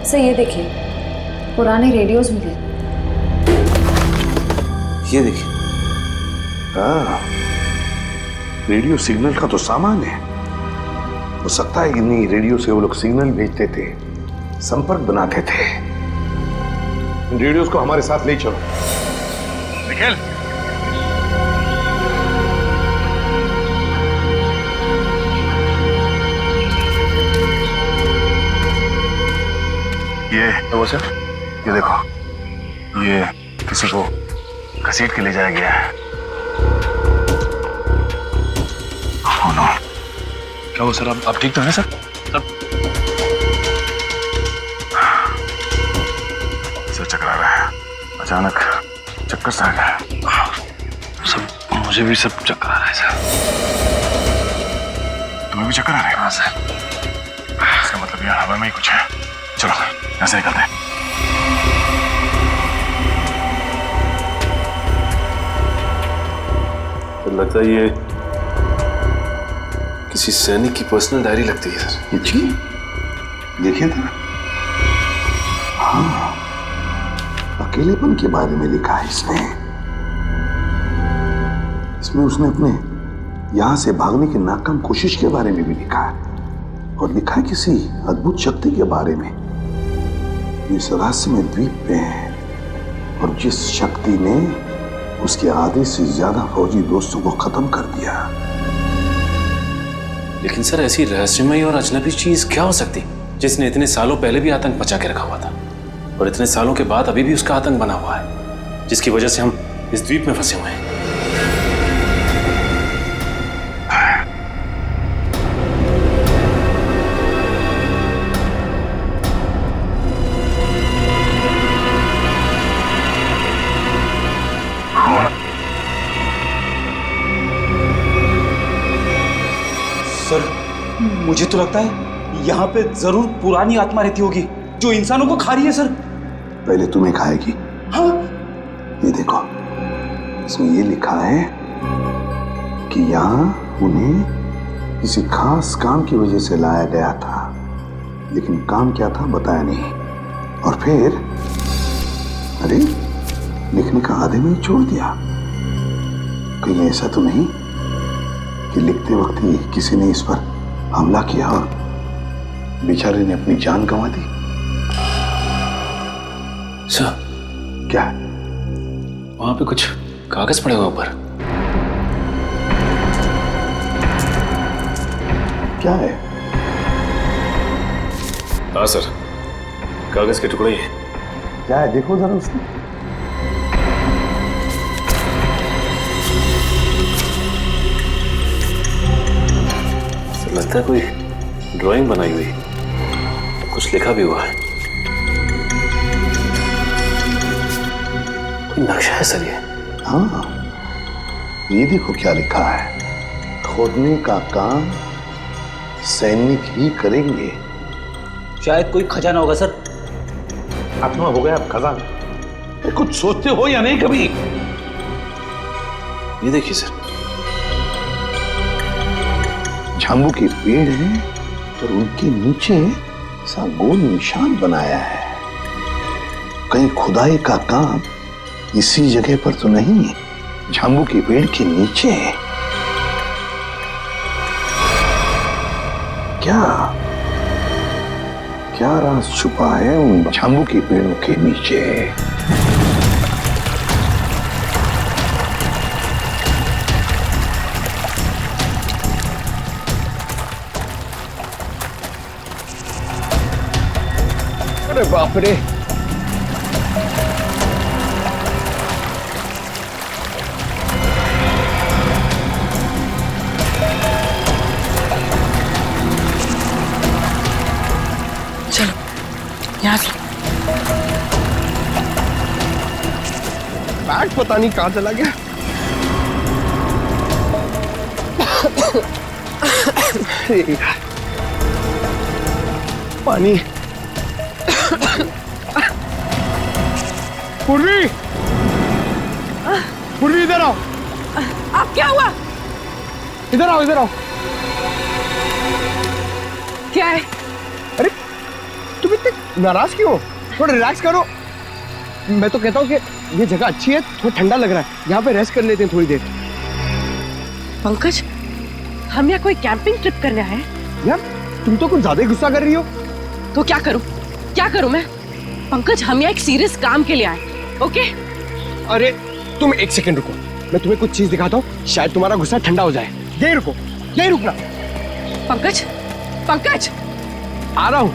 सर ये देखिए, पुराने रेडियोज मिले। ये देखिए, हाँ रेडियो सिग्नल का तो सामान है। हो सकता है कि नहीं रेडियो से वो लोग सिग्नल भेजते थे, संपर्क बनाते थे। रेडियोज को हमारे साथ ले चलो। निखिल, ये वो सर, ये देखो, ये किसी को घसीट के ले जाया गया है। Oh no. क्या वो सर, आप ठीक तो हैं सर? सर चकरा रहा है, अचानक चक्कर सा आ गया। सब मुझे भी सब चक्कर आ रहा है सर। तुम्हें भी चक्कर आ रहा है? हाँ सर। इसका मतलब यहाँ हवा में ही कुछ है। चलो यहाँ से निकलते हैं। तो लगता है ये किसी सैनिक की पर्सनल डायरी लगती है सर। जी देखिए तो, हाँ अकेलेपन के बारे में लिखा है इसमें उसने अपने यहां से भागने की नाकाम कोशिश के बारे में भी लिखा है, और लिखा है किसी अद्भुत शक्ति के बारे में इस रहस्यमय द्वीप पे है, और जिस शक्ति ने उसके आधे से ज्यादा फौजी दोस्तों को खत्म कर दिया। लेकिन सर ऐसी रहस्यमय और अजनबी चीज क्या हो सकती जिसने इतने सालों पहले भी आतंक बचा के रखा हुआ था, और इतने सालों के बाद अभी भी उसका आतंक बना हुआ है, जिसकी वजह से हम इस द्वीप में फंसे हुए हैं। सर मुझे तो लगता है यहाँ पे जरूर पुरानी आत्मा रहती होगी जो इंसानों को खा रही है सर। पहले तुम्हें खाएगी। हाँ? ये देखो, इसमें ये लिखा है कि यहाँ उन्हें किसी खास काम की वजह से लाया गया था, लेकिन काम क्या था बताया नहीं, और फिर अरे लिखने का आधे में ही छोड़ दिया। कहीं ऐसा तो नहीं कि लिखते वक्त ही किसी ने इस पर हमला किया और बेचारे ने अपनी जान गंवा दी? सर क्या? वहां पे कुछ कागज पड़े हुए ऊपर। क्या है? हाँ सर, कागज के टुकड़े ही। क्या है देखो जरा उसमें। लगता है कोई ड्राइंग बनाई हुई, कुछ लिखा भी हुआ है। कोई नक्शा है सर ये। हाँ ये देखो क्या लिखा है, खोदने का काम सैनिक ही करेंगे। शायद कोई खजाना होगा सर। आत्मा हो गया अब खजाना। कुछ सोचते हो या नहीं कभी? ये देखिए सर, झांबू के पेड़ हैं और उनके नीचे सा गोल निशान बनाया है। कहीं खुदाई का काम इसी जगह पर तो नहीं, झांबू के पेड़ के नीचे। क्या क्या राज छुपा है उन झांबू के पेड़ों के नीचे? अरे बाप रे, चलो यहाँ से। बैग पता नहीं कहां चला गया। पानी। पूर्वी, पूर्वी इधर आओ। आप क्या हुआ? इधर आओ, इधर आओ। क्या है? अरे तुम इतने नाराज क्यों हो? थोड़ा रिलैक्स करो। मैं तो कहता हूँ कि ये जगह अच्छी है, थोड़ा ठंडा लग रहा है, यहाँ पे रेस्ट कर लेते हैं थोड़ी देर। पंकज, हम यहाँ कोई कैंपिंग ट्रिप करने आए हैं। यार तुम तो कुछ ज्यादा ही गुस्सा कर रही हो। तो क्या करूं? क्या करूं मैं? पंकज, हम यहाँ एक सीरियस काम के लिए आए, ओके? अरे तुम एक सेकंड रुको, मैं तुम्हें कुछ चीज दिखाता हूँ, शायद तुम्हारा गुस्सा ठंडा हो जाए। यही रुको, यही रुकना। पंकज, पंकज, आ रहा हूँ।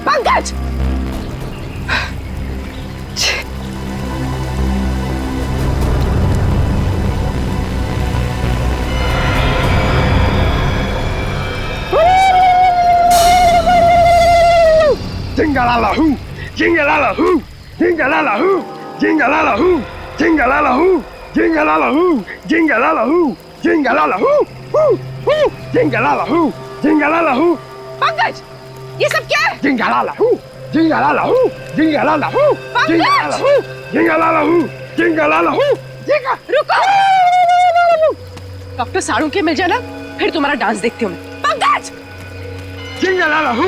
Pankaj! Jingalallahu, jingalallahu, jingalallahu, jingalallahu, jingalallahu, jingalallahu, jingalallahu, jingalallahu, jingalallahu, jingalallahu. Pankaj, ये सब क्या है? Jingalallahu, jingalallahu, jingalallahu, jingalallahu, jingalallahu, jingalallahu, jinga. रुको! डॉक्टर साड़ू के मिल जाना, फिर तुम्हारा डांस देखती हूँ मैं। Pankaj! Jingalallahu,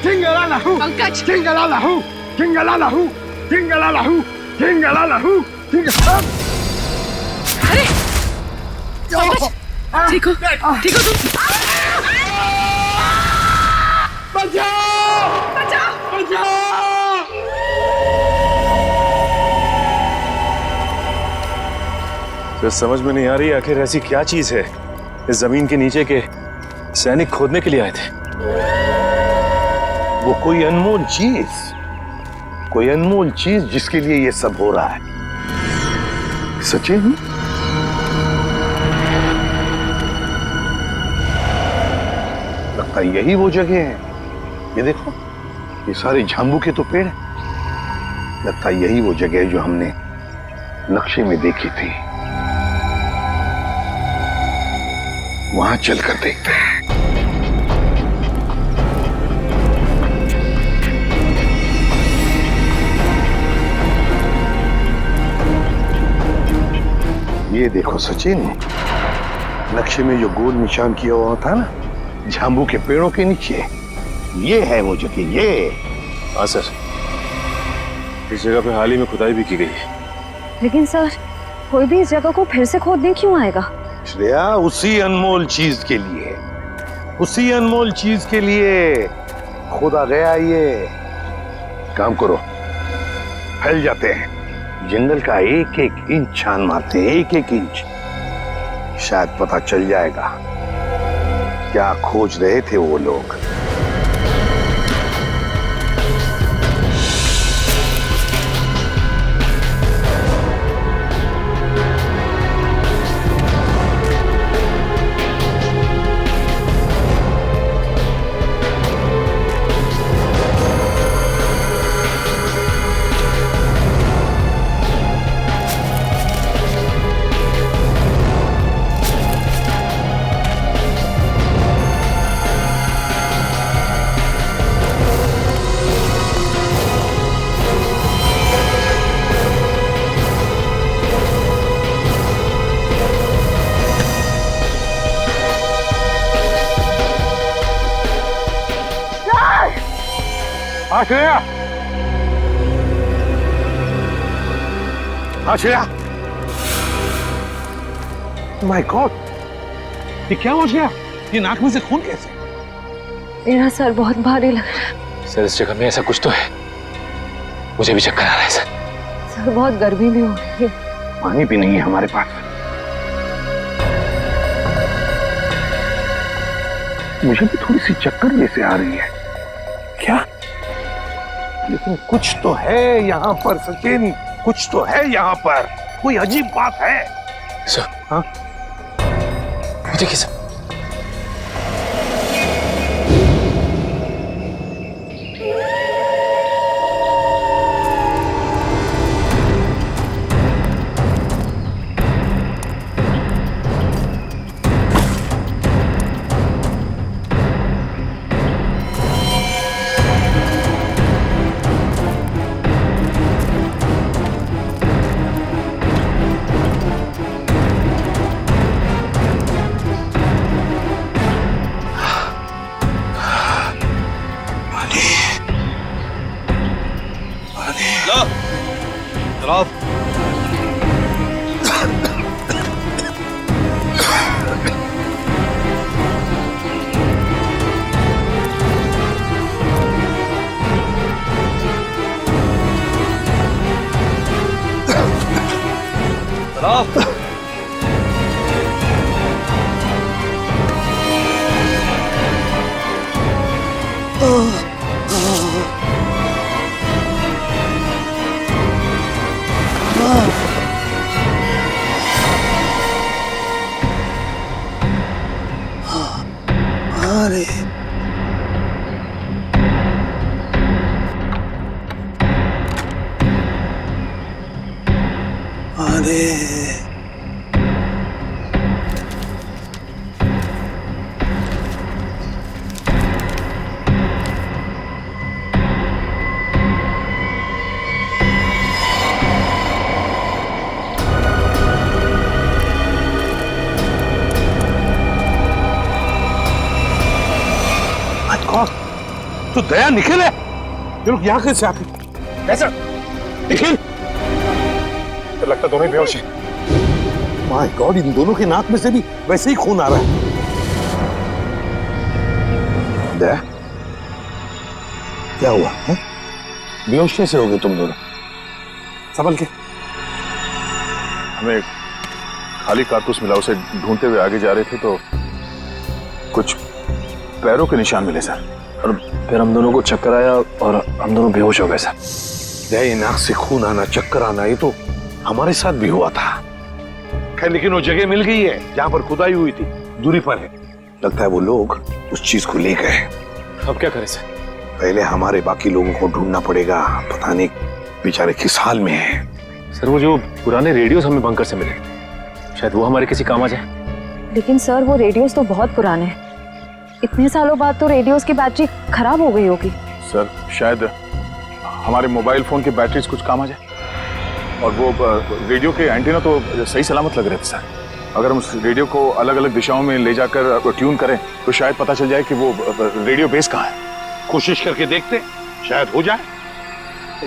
jingalallahu, Pankaj! jingalallahu, jingalallahu, jingalallahu, jingalallahu, jingalallahu. अरे! पंकज! ठीक हो? ठीक हो तुम? बचाओ! बचाओ! बचाओ! तो समझ में नहीं आ रही आखिर ऐसी क्या चीज है इस जमीन के नीचे के सैनिक खोदने के लिए आए थे। वो कोई अनमोल चीज जिसके लिए ये सब हो रहा है। सचिन, लगता है यही वो जगह है। ये देखो, ये सारे झांबू के तो पेड़ हैं। लगता है यही वो जगह है जो हमने नक्शे में देखी थी। वहां चलकर देखते हैं। ये देखो सचिन, नक्शे में जो गोल निशान किया हुआ था ना, झांबू के पेड़ों के नीचे, ये है वो जगह। ये हाँ सर, इस जगह पे हाल ही में खुदाई भी की गई है। लेकिन सर, कोई भी इस जगह को फिर से खोदने क्यों आएगा? श्रेया, उसी अनमोल चीज के लिए, उसी अनमोल चीज के लिए खोदा गया। ये काम करो, फैल जाते हैं, जंगल का एक एक इंच छान मारते हैं, एक एक इंच। शायद पता चल जाएगा क्या खोज रहे थे वो लोग। हाँ श्रेया, हाँ श्रेया। माय गॉड, ये क्या हो गया? ये नाक में से खून कैसे? मेरा सर बहुत भारी लग रहा है। सर इस जगह में ऐसा कुछ तो है, मुझे भी चक्कर आ रहा है सर। सर बहुत गर्मी भी हो रही है। पानी भी नहीं है हमारे पास। मुझे भी थोड़ी सी चक्कर जैसे आ रही है। क्या? लेकिन कुछ तो है यहाँ पर सचिन, कुछ तो है यहाँ पर, कोई अजीब बात है। सर, हाँ? देखिए सर, तो दया निखिल है। ये लोग यहाँ कैसे आते? कैसे? निखिल, तो लगता दोनों ही बेहोश हैं। माय गॉड, इन दोनों के नाक में से भी वैसे ही खून आ रहा है। दया, क्या हुआ है? बेहोश कैसे हो गए तुम दोनों? संभल के। हमें खाली कारतूस मिला, उसे ढूंढते हुए आगे जा रहे थे तो कुछ पैरों के निशान मिले सर, और फिर हम दोनों को चक्कर आया और हम दोनों बेहोश हो गए सर। दया, नाक से खून आना, चक्कर आना, ये तो हमारे साथ भी हुआ था। खैर, लेकिन वो जगह मिल गई है जहां पर खुदाई हुई थी, दूरी पर है। लगता है वो लोग उस चीज को ले गए। अब क्या करें सर? पहले हमारे बाकी लोगों को ढूंढना पड़ेगा, पता नहीं बेचारे किस हाल में है। सर वो जो पुराने रेडियोस हमें बंकर से मिले, शायद वो हमारे किसी काम आ जाए। लेकिन सर वो रेडियोस तो बहुत पुराने हैं, इतने सालों बाद तो रेडियोस की बैटरी खराब हो गई होगी। सर शायद हमारे मोबाइल फोन की बैटरीज कुछ काम आ जाए, और वो रेडियो के एंटीना तो सही सलामत लग रहे थे सर। अगर हम उस रेडियो को अलग अलग दिशाओं में ले जाकर ट्यून करें तो शायद पता चल जाए कि वो रेडियो बेस कहाँ है। कोशिश करके देखते, शायद हो जाए।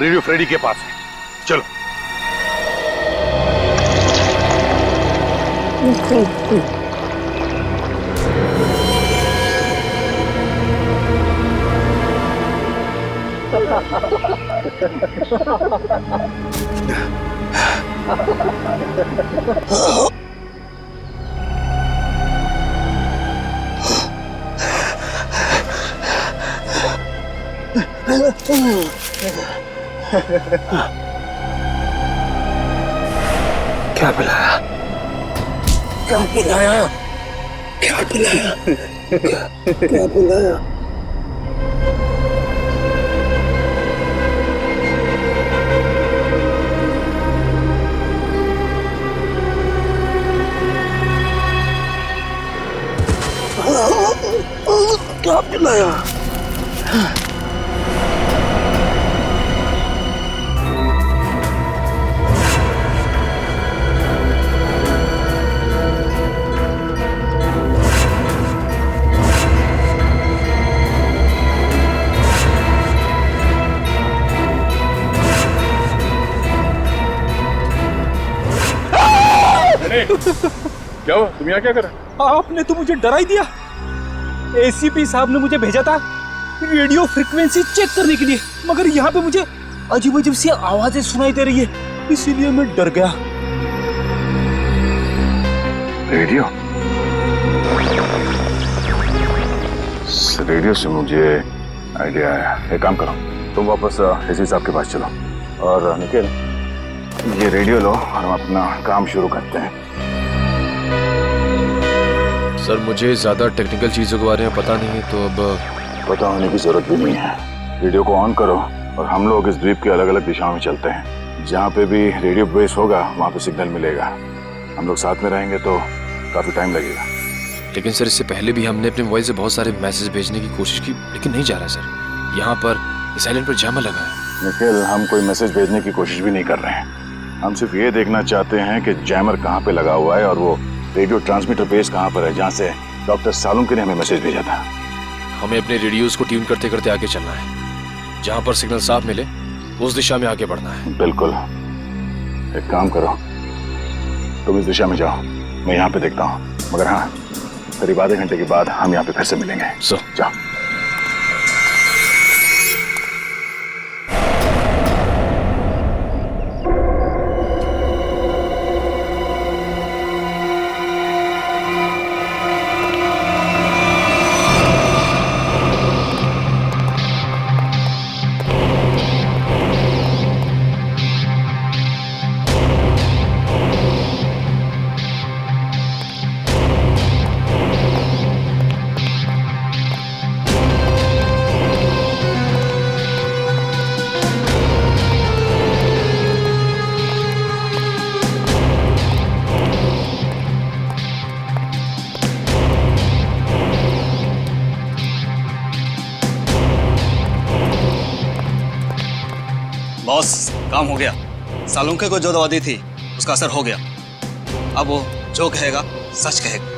रेडियो फ्रेडी के पास है, चलो। क्या पिलाया? क्या पिलाया? क्या पिलाया? क्या पिलाया? क्या पिलाया? क्या हुआ? तुम यहाँ क्या कर रहे हो? आपने तो मुझे डरा ही दिया। एसीपी साहब ने मुझे भेजा था रेडियो फ्रीक्वेंसी चेक करने के लिए, मगर यहाँ पे मुझे अजीब अजीब सी आवाजें सुनाई दे रही है, इसीलिए मैं डर गया। रेडियो से मुझे आइडिया आया। एक काम करो, तुम वापस एसी साहब के पास चलो और निखिल ये रेडियो लो और हम अपना काम शुरू करते हैं। सर मुझे ज्यादा टेक्निकल चीजों के बारे में पता नहीं है, तो अब पता होने की जरूरत भी नहीं है। रेडियो को ऑन करो और हम लोग इस द्वीप के अलग अलग दिशाओं में चलते हैं। जहाँ पे भी रेडियो बेस होगा वहाँ पे सिग्नल मिलेगा। हम लोग साथ में रहेंगे तो काफी टाइम लगेगा। लेकिन सर इससे पहले भी हमने अपने मोबाइल से बहुत सारे मैसेज भेजने की कोशिश की, लेकिन नहीं जा रहा सर। यहाँ पर साइलेंट पर जैमर लगा है। निखिल, हम कोई मैसेज भेजने की कोशिश भी नहीं कर रहे हैं। हम सिर्फ ये देखना चाहते हैं कि जैमर कहाँ पे लगा हुआ है और वो रेडियो ट्रांसमीटर बेस कहाँ पर है जहाँ से डॉक्टर सालुंके ने हमें मैसेज भेजा था। हमें अपने रेडियोज को ट्यून करते करते आगे चलना है। जहाँ पर सिग्नल साफ मिले उस दिशा में आगे बढ़ना है। बिल्कुल। एक काम करो, तुम इस दिशा में जाओ, मैं यहाँ पे देखता हूँ। मगर हाँ, करीब आधे घंटे के बाद हम यहाँ पे फिर से मिलेंगे। जाओ। बॉस, काम हो गया। सालुंके को जो दवा दी थी उसका असर हो गया। अब वो जो कहेगा सच कहेगा।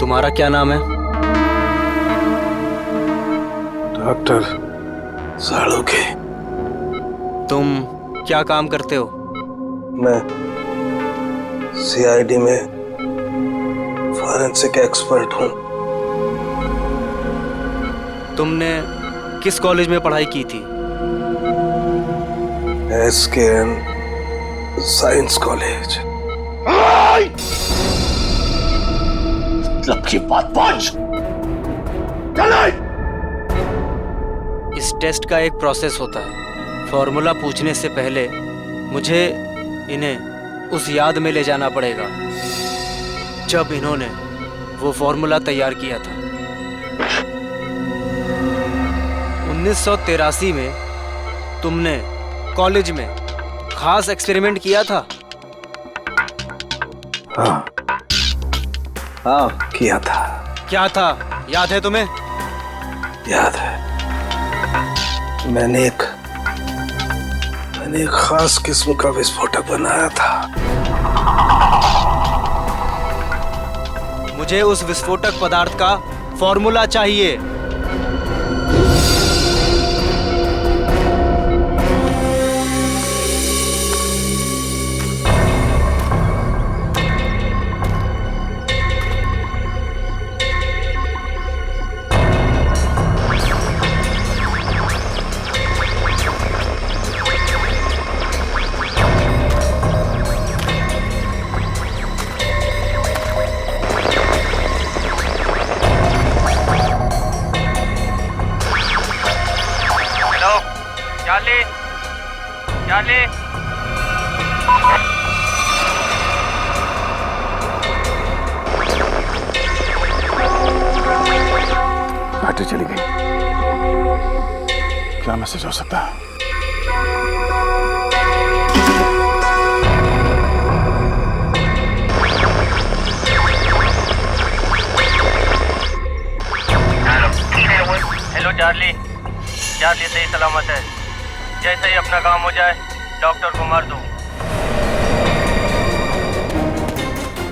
तुम्हारा क्या नाम है? डॉक्टर सालुंके। तुम क्या काम करते हो? मैं सीआईडी में फॉरेंसिक एक्सपर्ट हूँ। तुमने किस कॉलेज में पढ़ाई की थी? SKN science college. मतलब की बात पहुंच। इस टेस्ट का एक प्रोसेस होता है। फॉर्मूला पूछने से पहले मुझे इन्हें उस याद में ले जाना पड़ेगा जब इन्होंने वो फॉर्मूला तैयार किया था। 1983 में तुमने कॉलेज में खास एक्सपेरिमेंट किया था। हाँ, किया था। क्या था, याद है तुम्हें? याद है। मैंने एक खास किस्म का विस्फोटक बनाया था। मुझे उस विस्फोटक पदार्थ का फॉर्मूला चाहिए। बैटरी चली गई। क्या मैसेज हो सकता है? चार्ली, चार्ली सही सलामत है। जैसे ही अपना काम हो जाए डॉक्टर को मार दो।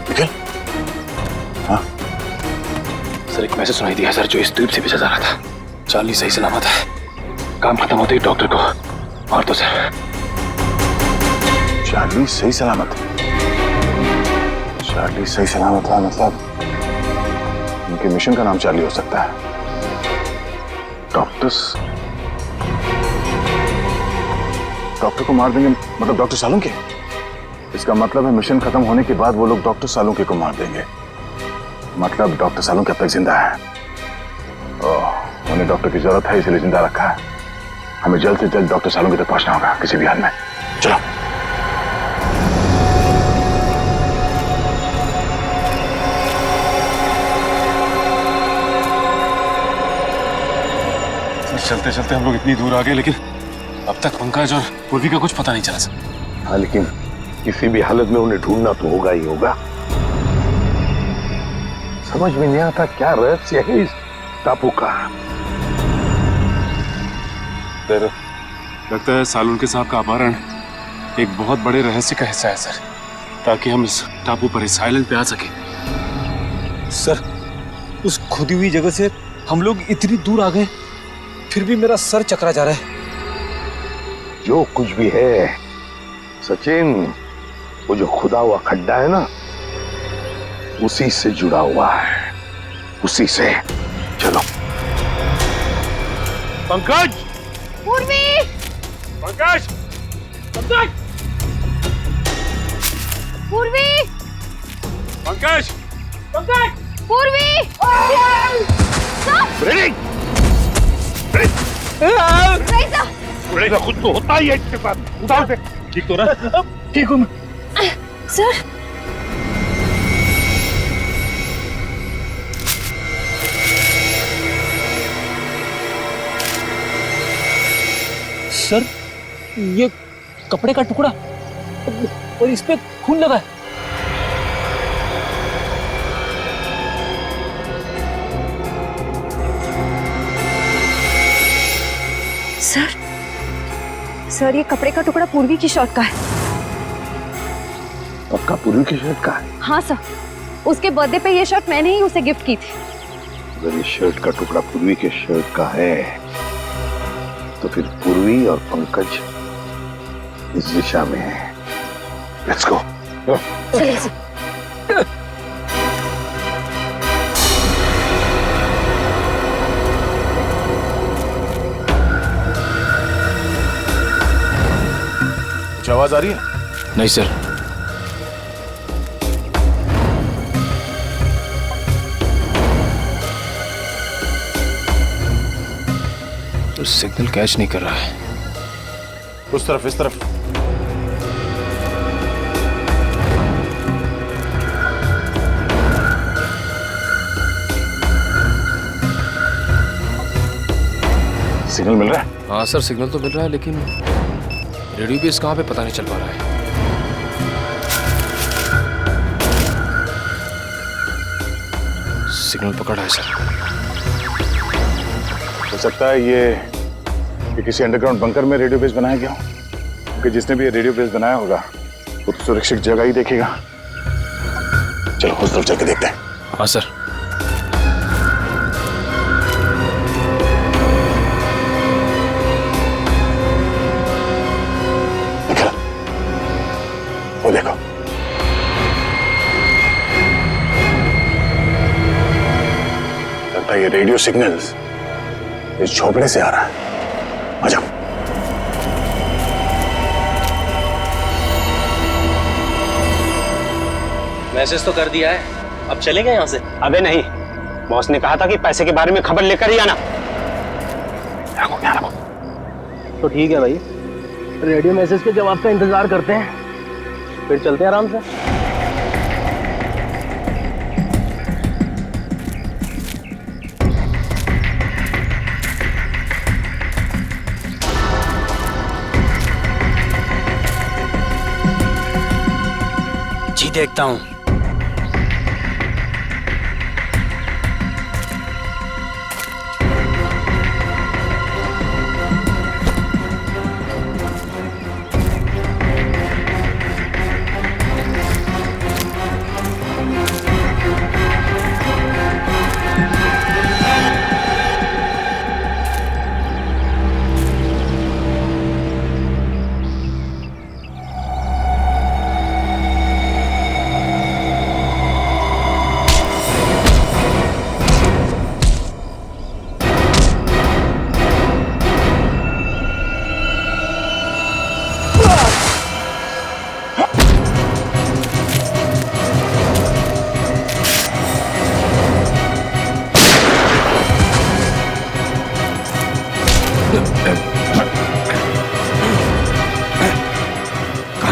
निखिल, हाँ सर एक मैसेज सुनाई दिया सर, जो इस द्वीप से भेजा जा रहा था। चार्ली सही सलामत है, काम खत्म होते ही डॉक्टर को मार दो सर। चार्ली सही सलामत, चार्ली सही सलामत है मतलब उनके मिशन का नाम चार्ली हो सकता है। डॉक्टर को मार देंगे मतलब डॉक्टर सालुंके? इसका मतलब है मिशन खत्म होने के बाद वो लोग डॉक्टर सालुंके को मार देंगे। मतलब डॉक्टर सालुंके अब तक जिंदा है। ओह, उन्हें डॉक्टर की जरूरत है इसलिए जिंदा रखा है। हमें जल्द से जल्द डॉक्टर सालुंके तक पहुंचना होगा किसी भी हाल में। चलो। चलते चलते हम लोग इतनी दूर आ गए, लेकिन अब तक पंकज और पूर्वी का कुछ पता नहीं चला सर। हाँ, लेकिन किसी भी हालत में उन्हें ढूंढना तो होगा ही होगा। समझ में नहीं आता क्या रहस्य है इस टापू का। लगता है सालुंके साहब का अपहरण एक बहुत बड़े रहस्य का हिस्सा है सर, ताकि हम इस टापू पर, इस आइलैंड पे आ सके। सर, उस खुदी हुई जगह से हम लोग इतनी दूर आ गए, फिर भी मेरा सर चकरा जा रहा है। जो कुछ भी है सचिन, वो जो खुदा हुआ खड्डा है ना, उसी से जुड़ा हुआ है, उसी से। चलो। पंकज! पूर्वी! पंकज! पंकज! पूर्वी! पंकज! पंकज! पूर्वी! उड़ेगा खुद तो होता ही है इसके साथ। उठाओ से। ठीक तो रहा? ठीक हूँ सर। सर, ये कपड़े का टुकड़ा और इस पे खून लगा है। सर, ये कपड़े का टुकड़ा पूर्वी की शर्ट का है। पक्का पूर्वी की शर्ट का है? हाँ सर, उसके बर्थडे पे ये शर्ट मैंने ही उसे गिफ्ट की थी। अगर ये शर्ट का टुकड़ा पूर्वी के शर्ट का है तो फिर पूर्वी और पंकज इस दिशा में है। Let's go. चलिए सर। कुछ आवाज आ रही है? नहीं सर। तो सिग्नल कैच नहीं कर रहा है। उस तरफ, इस तरफ। सिग्नल मिल रहा है? हाँ सर, सिग्नल तो मिल रहा है, लेकिन रेडियो बेस कहाँ पे पता नहीं चल पा रहा है। सिग्नल पकड़ा है सर। हो सकता है ये किसी अंडरग्राउंड बंकर में रेडियो बेस बनाया गया हो, क्योंकि जिसने भी ये रेडियो बेस बनाया होगा वो तो सुरक्षित जगह ही देखेगा। चलो उस तरफ जाके देखते हैं। हाँ सर। वो देखो, लगता है ये रेडियो सिग्नल्स इस झोपड़े से आ रहा है। आ जाओ। मैसेज तो कर दिया है, अब चलेंगे यहाँ से? अबे नहीं, बॉस ने कहा था कि पैसे के बारे में खबर लेकर ही आना। तो ठीक है भाई, रेडियो मैसेज के जवाब का इंतजार करते हैं, फिर चलते हैं आराम से। जी देखता हूँ।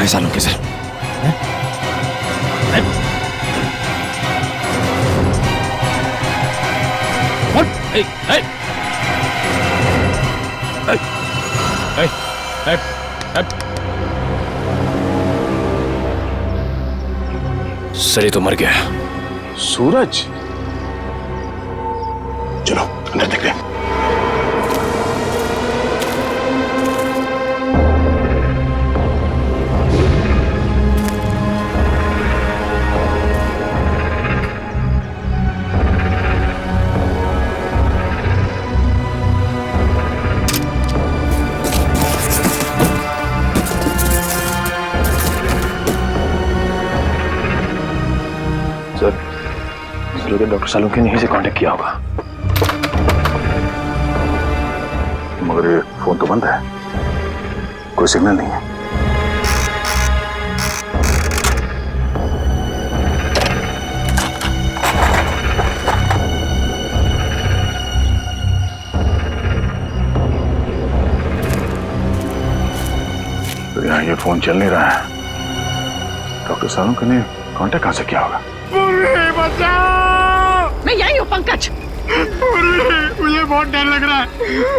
सालों के सर? सर ये तो मर गया। सूरज, चलो अंदर देखते हैं। डॉक्टर सालुंखे ने यहीं से कांटेक्ट किया होगा। मगर ये फोन तो बंद है, कोई सिग्नल नहीं है। तो यहाँ ये फोन चल नहीं रहा है। डॉक्टर सालुंखे ने कांटेक्ट कहाँ से किया होगा? मैं यही हूँ पंकज। मुझे बहुत डर लग रहा है।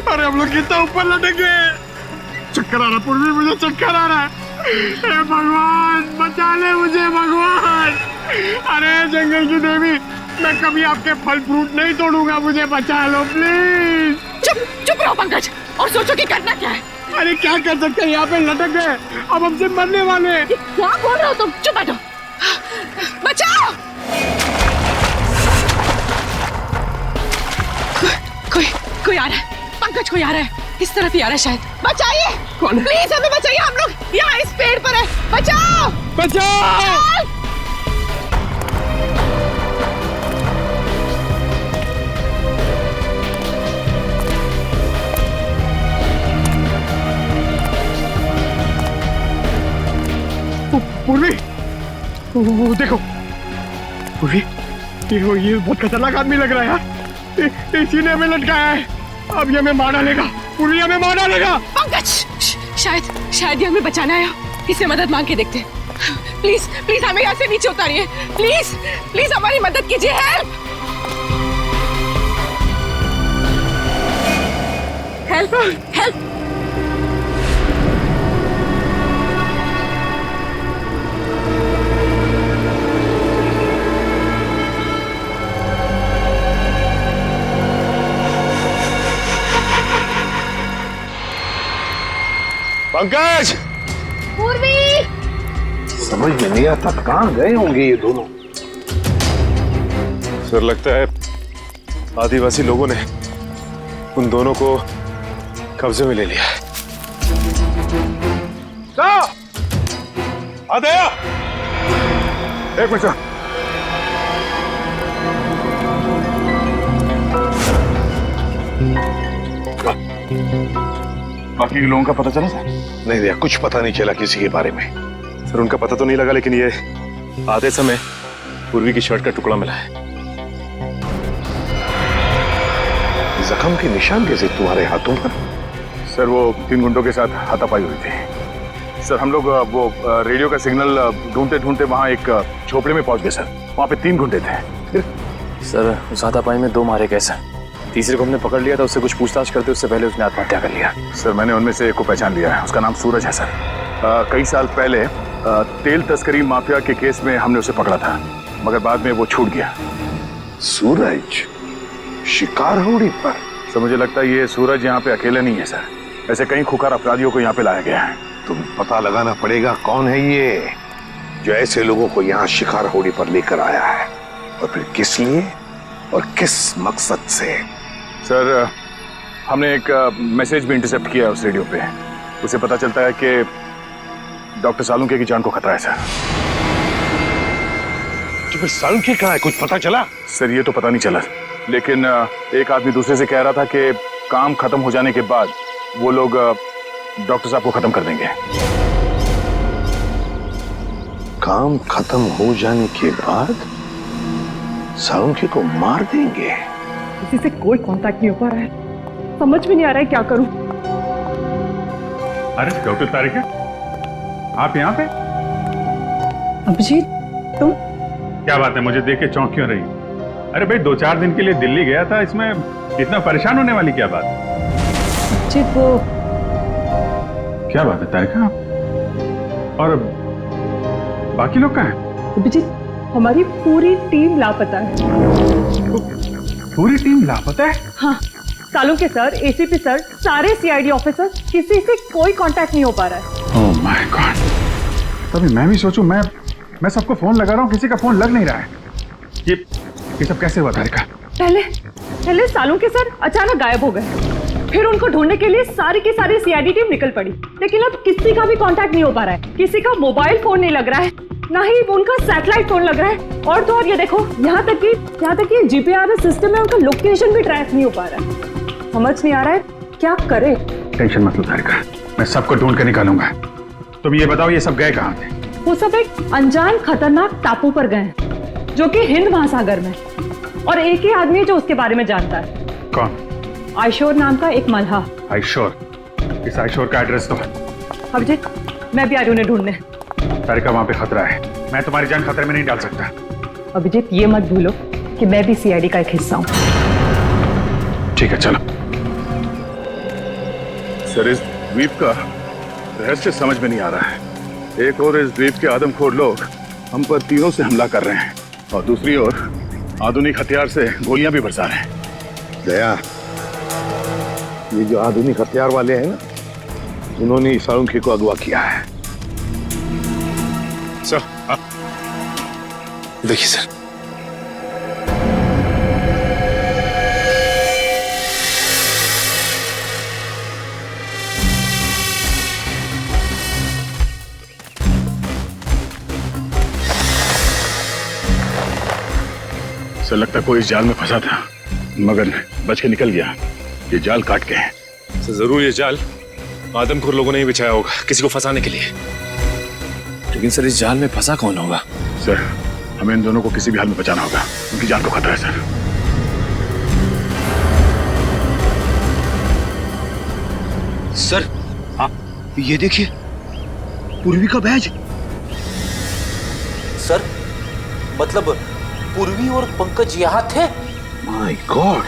अरे हम लोग कितना ऊपर लटके। चक्कर आ रहा पूर्वी, मुझे चक्कर आ रहा है। हे भगवान बचा ले मुझे भगवान। अरे जंगल की देवी, मैं कभी आपके फल फ्रूट नहीं तोड़ूंगा, मुझे बचा लो प्लीज। चुप चुप रहो पंकज और सोचो कि करना क्या है। अरे क्या कर सकते हैं, यहाँ पे लटक गए, अब हमसे मरने वाले। क्या बोल रहे हो तुम? चुप बैठो। बचाओ। कोई आ रहा है पंकज, कोई आ रहा है, इस तरफ ही आ रहा है शायद। बचाइए, कौन? प्लीज हमें बचाइए, हम लोग यहाँ इस पेड़ पर है। बचाओ बचाओ। पूर्वी, वो देखो पूर्वी, ये बहुत खतरनाक आदमी लग रहा है यार। इसी ने हमें लटकाया है, अब ये हमें मार डालेगा। पूर्वी हमें मार डालेगा। पंकज शायद ये हमें बचाना है, इससे मदद मांग के देखते हैं। प्लीज प्लीज हमें यहाँ से नीचे उतारिए, प्लीज प्लीज हमारी मदद कीजिए। Help help help. पंकज, पूर्वी, समझ में नहीं आता कहाँ गए होंगे ये दोनों। सर लगता है आदिवासी लोगों ने उन दोनों को कब्जे में ले लिया है। आदया, एक मिनट। बाकी लोगों का पता चला सर? नहीं भैया, कुछ पता नहीं चला किसी के बारे में। सर उनका पता तो नहीं लगा, लेकिन ये आधे समय पूर्वी की शर्ट का टुकड़ा मिला है। जख्म के निशान कैसे तुम्हारे हाथों पर? सर वो 3 गुंडों के साथ हाथापाई हुई थी। सर हम लोग वो रेडियो का सिग्नल ढूंढते ढूंढते वहाँ एक झोपड़े में पहुंच गए सर। वहाँ पे 3 गुंडे थे। सर उस हाथापाई में 2 मारे गए सर। तीसरे को हमने पकड़ लिया था, उससे कुछ पूछताछ करते उससे पहले उसने आत्महत्या कर लिया। सर मैंने उनमें से एक को पहचान लिया है, उसका नाम सूरज है सर। कई साल पहले तेल तस्करी माफिया के केस में हमने उसे पकड़ा था, मगर बाद में वो छूट गया। सूरज शिकार होड़ी पर? सर मुझे लगता है ये सूरज यहाँ पे अकेले नहीं है सर, ऐसे कई खुखार अपराधियों को यहाँ पे लाया गया है। तुम पता लगाना पड़ेगा कौन है ये जो ऐसे लोगों को यहाँ शिकार होड़ी पर लेकर आया है, और फिर किस लिए और किस मकसद से। सर हमने एक मैसेज भी इंटरसेप्ट किया उस रेडियो पे, उसे पता चलता है कि डॉक्टर सालुंखे की जान को खतरा है सर। तो फिर सालुंखे कहाँ है, कुछ पता चला? सर ये तो पता नहीं चला, लेकिन एक आदमी दूसरे से कह रहा था कि काम खत्म हो जाने के बाद वो लोग डॉक्टर साहब को खत्म कर देंगे। काम खत्म हो जाने के बाद सालुंखे को मार देंगे? किसी से कोई कांटेक्ट नहीं हो पा रहा है, समझ में नहीं आ रहा है क्या करूं। अरे डॉक्टर तारिका, आप यहाँ पे? अभिजीत, तुम? क्या बात है, मुझे देख के चौंक क्यों रही? अरे भाई 2-4 दिन के लिए दिल्ली गया था, इसमें इतना परेशान होने वाली क्या बात? अभिजीत, वो क्या बात है तारिका? और बाकी लोग कहाँ हैं? अभिजीत, हमारी पूरी टीम लापता है। पूरी टीम लापता है? हाँ, सालुंके सर, एसीपी सर, सारे सीआईडी ऑफिसर, किसी से कोई कांटेक्ट नहीं हो पा रहा है। ओह माय गॉड, तभी मैं भी सोचूं, मैं सबको फोन लगा रहा हूँ, किसी का फोन लग नहीं रहा है। ये सब कैसे हुआ तारिका? पहले सालुंके सर अचानक गायब हो गए, फिर उनको ढूंढने के लिए सारी की सारी सीआईडी टीम निकल पड़ी, लेकिन अब किसी का भी कांटेक्ट नहीं हो पा रहा है। किसी का मोबाइल फोन नहीं लग रहा है, ना ही उनका सैटेलाइट फोन लग रहा है, और तो और ये देखो, यहाँ तक कि जीपीआरएस सिस्टम में उनका लोकेशन भी ट्रैक नहीं हो पा रहा है। समझ नहीं आ रहा है क्या करे। टेंशन मत लो तारिका, मैं सबको ढूंढ कर निकालूंगा। तुम ये बताओ, ये सब गए कहाँ थे? वो सब एक अनजान खतरनाक टापू पर गए, जो कि हिंद महासागर में, और एक ही आदमी है जो उसके बारे में जानता है। कौन? आयशोर नाम का एक मल्हा। आयशोर? इस आयशोर का एड्रेस तो? अभिजीत, मैं भी आ रही हूँ उन्हें ढूंढने। तारिका, वहां पे खतरा है, मैं तुम्हारी जान खतरे में नहीं डाल सकता। अभिजीत, ये मत भूलो कि मैं भी सीआईडी का एक हिस्सा हूँ। ठीक है, चलो। सर, इस द्वीप का रहस्य समझ में नहीं आ रहा है। एक और इस द्वीप के आदमखोर लोग हम पर तीरों से हमला कर रहे हैं, और दूसरी ओर आधुनिक हथियार से गोलियां भी बरसा रहे हैं। दया, ये जो आधुनिक हथियार वाले हैं ना, उन्होंने सालुंके को अगवा किया है। सर, देखिए सर, सर लगता कोई इस जाल में फंसा था, मगर बच के निकल गया। ये जाल काट के है। सर, जरूर ये जाल आदमखोर लोगों ने ही बिछाया होगा किसी को फंसाने के लिए। लेकिन सर, इस जाल में फंसा कौन होगा? सर, हमें इन दोनों को किसी भी हाल में बचाना होगा, उनकी जान को खतरा है। सर, हाँ, ये देखिए, पूर्वी का बैज। सर, मतलब पूर्वी और पंकज यहाँ थे? माय गॉड,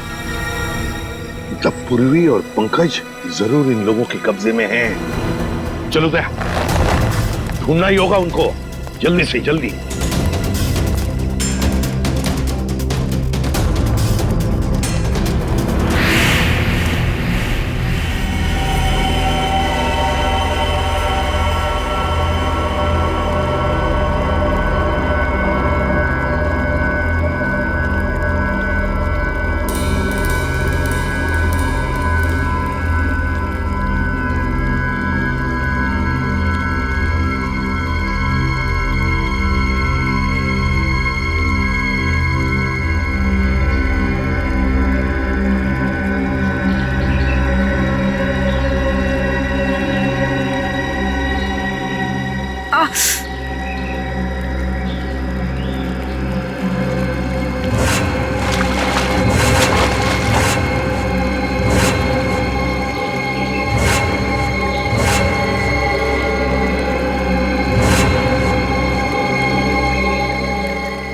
मतलब पूर्वी और पंकज जरूर इन लोगों के कब्जे में हैं। चलो दया, ढूंढना ही होगा उनको, जल्दी से जल्दी।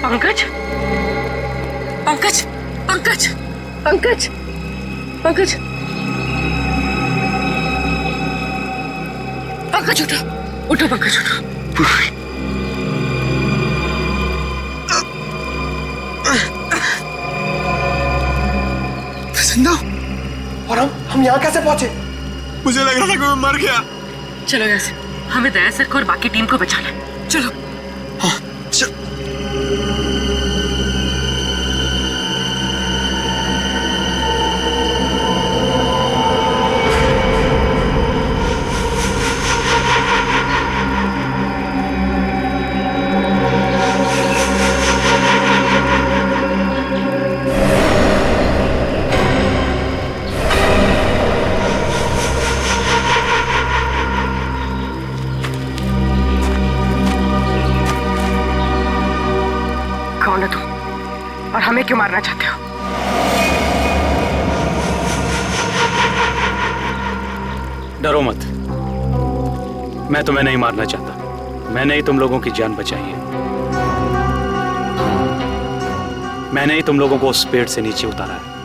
पंकज, पंकज, पंकज, पंकज, पंकज, पंकज, उठो, उठो पंकज, उठो। जिंदा? और हम यहाँ कैसे पहुंचे? मुझे लग रहा था कि मैं मर गया। चलो यहाँ से, हमें दया सर को और बाकी टीम को बचाना है। चलो। हाँ, चल। और हमें क्यों मारना चाहते हो? डरो मत, मैं तुम्हें नहीं मारना चाहता। मैंने ही तुम लोगों की जान बचाई है। मैंने ही तुम लोगों को उस पेड़ से नीचे उतारा है।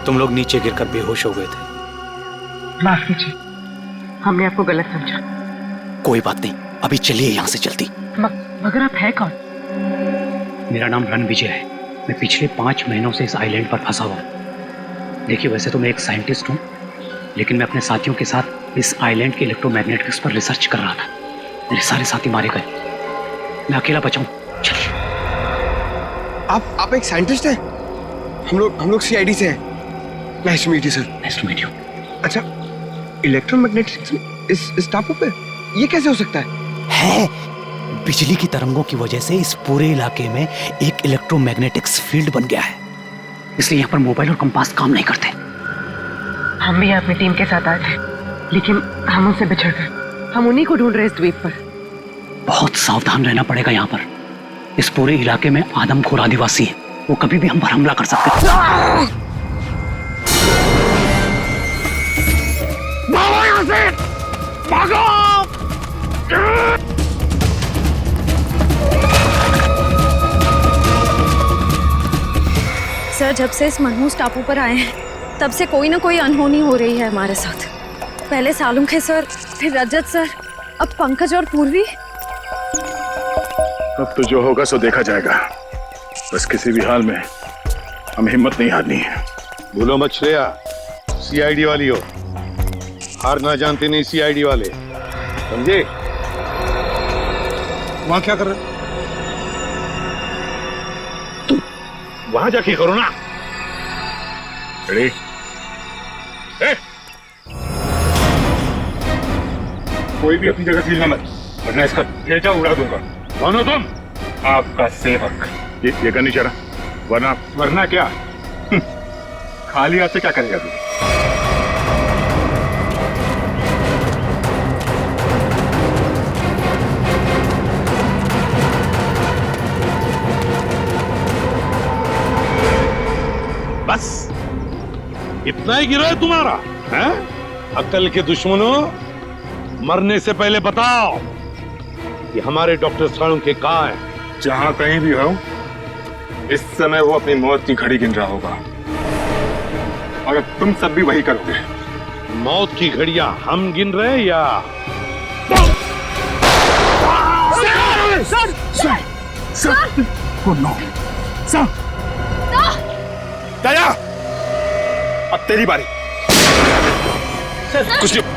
तुम लोग नीचे गिरकर बेहोश हो गए थे। माफ कीजिए, हमने आपको गलत समझा। कोई बात नहीं, अभी चलिए यहाँ से जल्दी। मगर आप है कौन? मेरा नाम रणविजय है। मैं पिछले 5 महीनों से इस आइलैंड पर फंसा हुआ हूँ। देखिए, वैसे तो मैं एक साइंटिस्ट हूँ, लेकिन मैं अपने साथियों के साथ इस आइलैंड के इलेक्ट्रोमैग्नेटिक्स पर रिसर्च कर रहा था। मेरे सारे साथी मारे गए, मैं अकेला बचा हूँ। आप एक साइंटिस्ट हैं? हम लोग सीआईडी से हैं। Nice to meet you sir. Nice to meet you. अच्छा, इलेक्ट्रोमैग्नेटिक्स इस टापू पे ये कैसे हो सकता है? बिजली की तरंगों की वजह से इस पूरे इलाके में एक इलेक्ट्रोमैग्नेटिक्स फील्ड बन गया है, इसलिए यहाँ पर मोबाइल और कंपास काम नहीं करते। हम भी अपनी टीम के साथ आए थे, लेकिन हम उनसे बिछड़ गए। हम उन्हीं को ढूंढ रहे इस द्वीप पर। बहुत सावधान रहना पड़ेगा यहाँ पर। इस पूरे इलाके में आदमखोर आदिवासी है, वो कभी भी हम पर हमला कर सकते हैं। भागो यहाँ से! भागो! सर, जब से इस मनहूस टापू पर आए हैं, तब से कोई ना कोई अनहोनी हो रही है हमारे साथ। पहले सालुंखे सर, फिर रजत सर, अब पंकज और पूर्वी। अब तो जो होगा सो देखा जाएगा। बस किसी भी हाल में हमें हिम्मत नहीं हारनी है। भूलो मत श्रेया, सीआईडी वाली हो। हार ना जानते नहीं सीआईडी वाले, समझे? वहां क्या कर रहे? तुम वहां जाके करो ना। रेडी? कोई भी अपनी जगह से हिलना मत, वरना इसका भेजा उड़ा दूंगा। कौन हो तुम? आपका सेवक। ये करनी चाह रहा, वरना क्या? खाली हाथ से क्या करेगा तू? बस इतना ही गिरा है तुम्हारा, हैं? अक्ल के दुश्मनों, मरने से पहले बताओ कि हमारे डॉक्टर सालुंखे कहाँ हैं? जहां कहीं भी हो, इस समय वो अपनी मौत की घड़ी गिन रहा होगा, और अब तुम सब भी वही करोगे। मौत की घड़ियां हम गिन रहे हैं या? सर! Oh no! सर! दया! अब तेरी बारी। कुछ नहीं।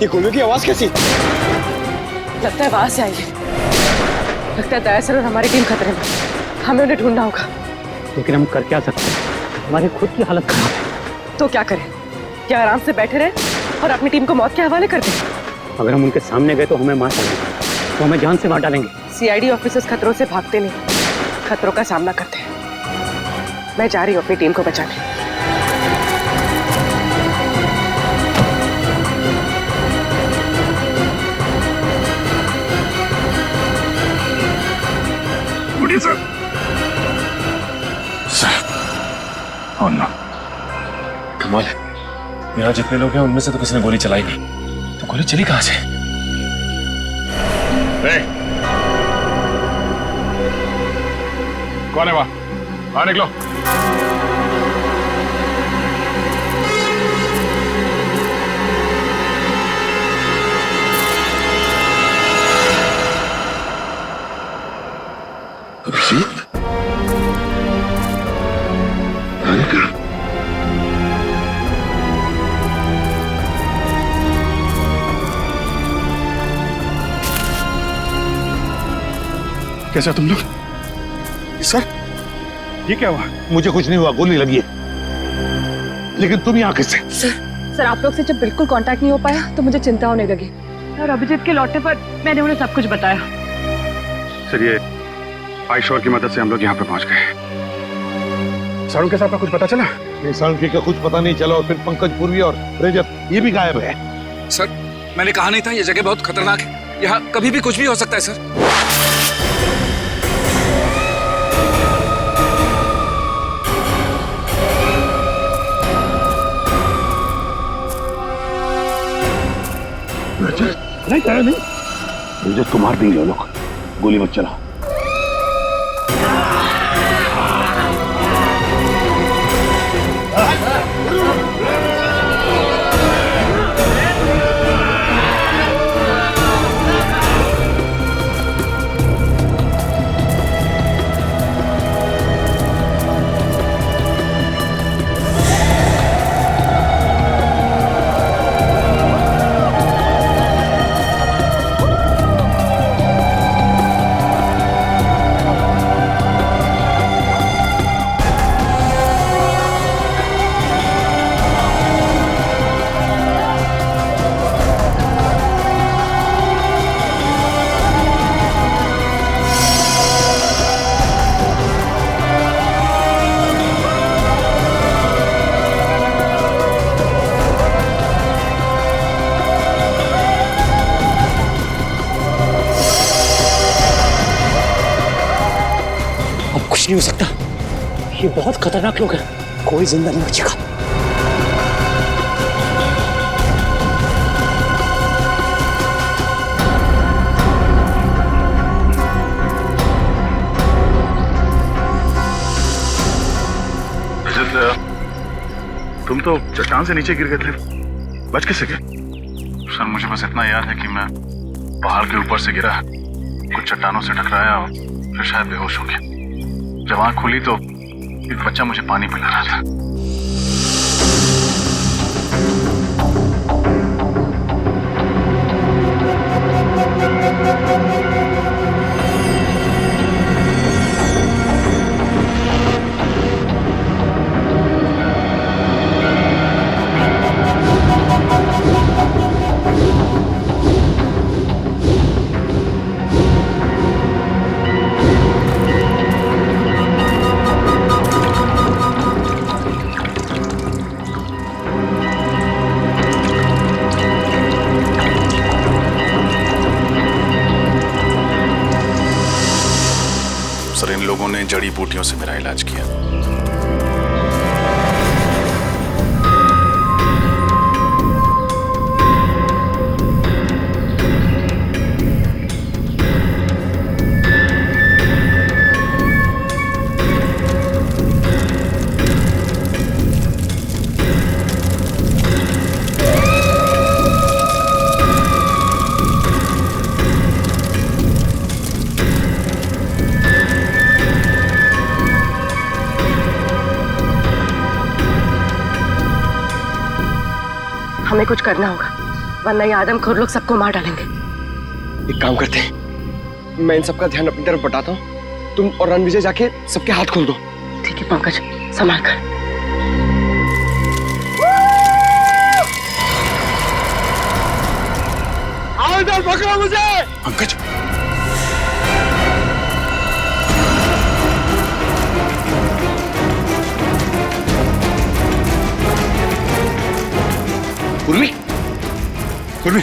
ये गोलियों की आवाज कैसी? लगता है वहां से आई है। लगता है दया सर और हमारी टीम खतरे में। हमें उन्हें ढूंढना होगा। लेकिन हम कर क्या सकते हैं? हमारी खुद की हालत खराब है। तो क्या करें? क्या आराम से बैठे रहे और अपनी टीम को मौत के हवाले कर दें? अगर हम उनके सामने गए तो हमें मार डालेंगे, तो हमें जान से मार डालेंगे। सीआईडी ऑफिसर्स खतरों से भागते नहीं, खतरों का सामना करते हैं। मैं जा रही हूँ अपनी टीम को बचाने। कमाल है, यहाँ जितने लोग हैं उनमें से तो किसी ने गोली चलाई नहीं, तो गोली चली कहाँ से? कौन है वहां? हाँ, निकलो। अभिजीत? कैसा तुम लोग? सर, ये क्या हुआ? मुझे कुछ नहीं हुआ, गोली लगी है। लेकिन तुम यहाँ किससे? सर, आप लोग से जब बिल्कुल कांटेक्ट नहीं हो पाया तो मुझे चिंता होने लगी, और अभिजीत के लौटने पर मैंने उन्हें सब कुछ बताया। सर, ये आयशोर की मदद से हम लोग यहाँ पे पहुंच गए। सालुंखे साहब का कुछ पता चला? नहीं, सालुंखे का कुछ पता नहीं चला, और फिर पंकज, पूर्वी और रजत ये भी गायब है। सर, मैंने कहा नहीं था ये जगह बहुत खतरनाक है, यहाँ कभी भी कुछ भी हो सकता है सर। नहीं कह नहीं, रजत को मार देंगे वो लोग, गोली मत चला। नहीं हो सकता, ये बहुत खतरनाक लोग हैं, कोई जिंदा नहीं बचेगा। तुम तो चट्टान से नीचे गिर गए थे, बच कैसे गए? सर मुझे बस इतना याद है कि मैं पहाड़ के ऊपर से गिरा, कुछ चट्टानों से टकराया और फिर शायद बेहोश हो गया। जब आँख खुली तो एक बच्चा मुझे पानी पिला रहा था। सर इन लोगों ने जड़ी बूटियों से मेरा इलाज किया। हमें कुछ करना होगा, वरना ये आदमखोर लोग सबको मार डालेंगे। एक काम करते हैं, मैं इन सबका ध्यान अपनी तरफ बटाता हूँ, तुम और रणविजय जाके सबके हाथ खोल दो। ठीक है पंकज, संभाल कर। आओ इधर, पकड़ो मुझे। पंकज पूर्वी, पूर्वी,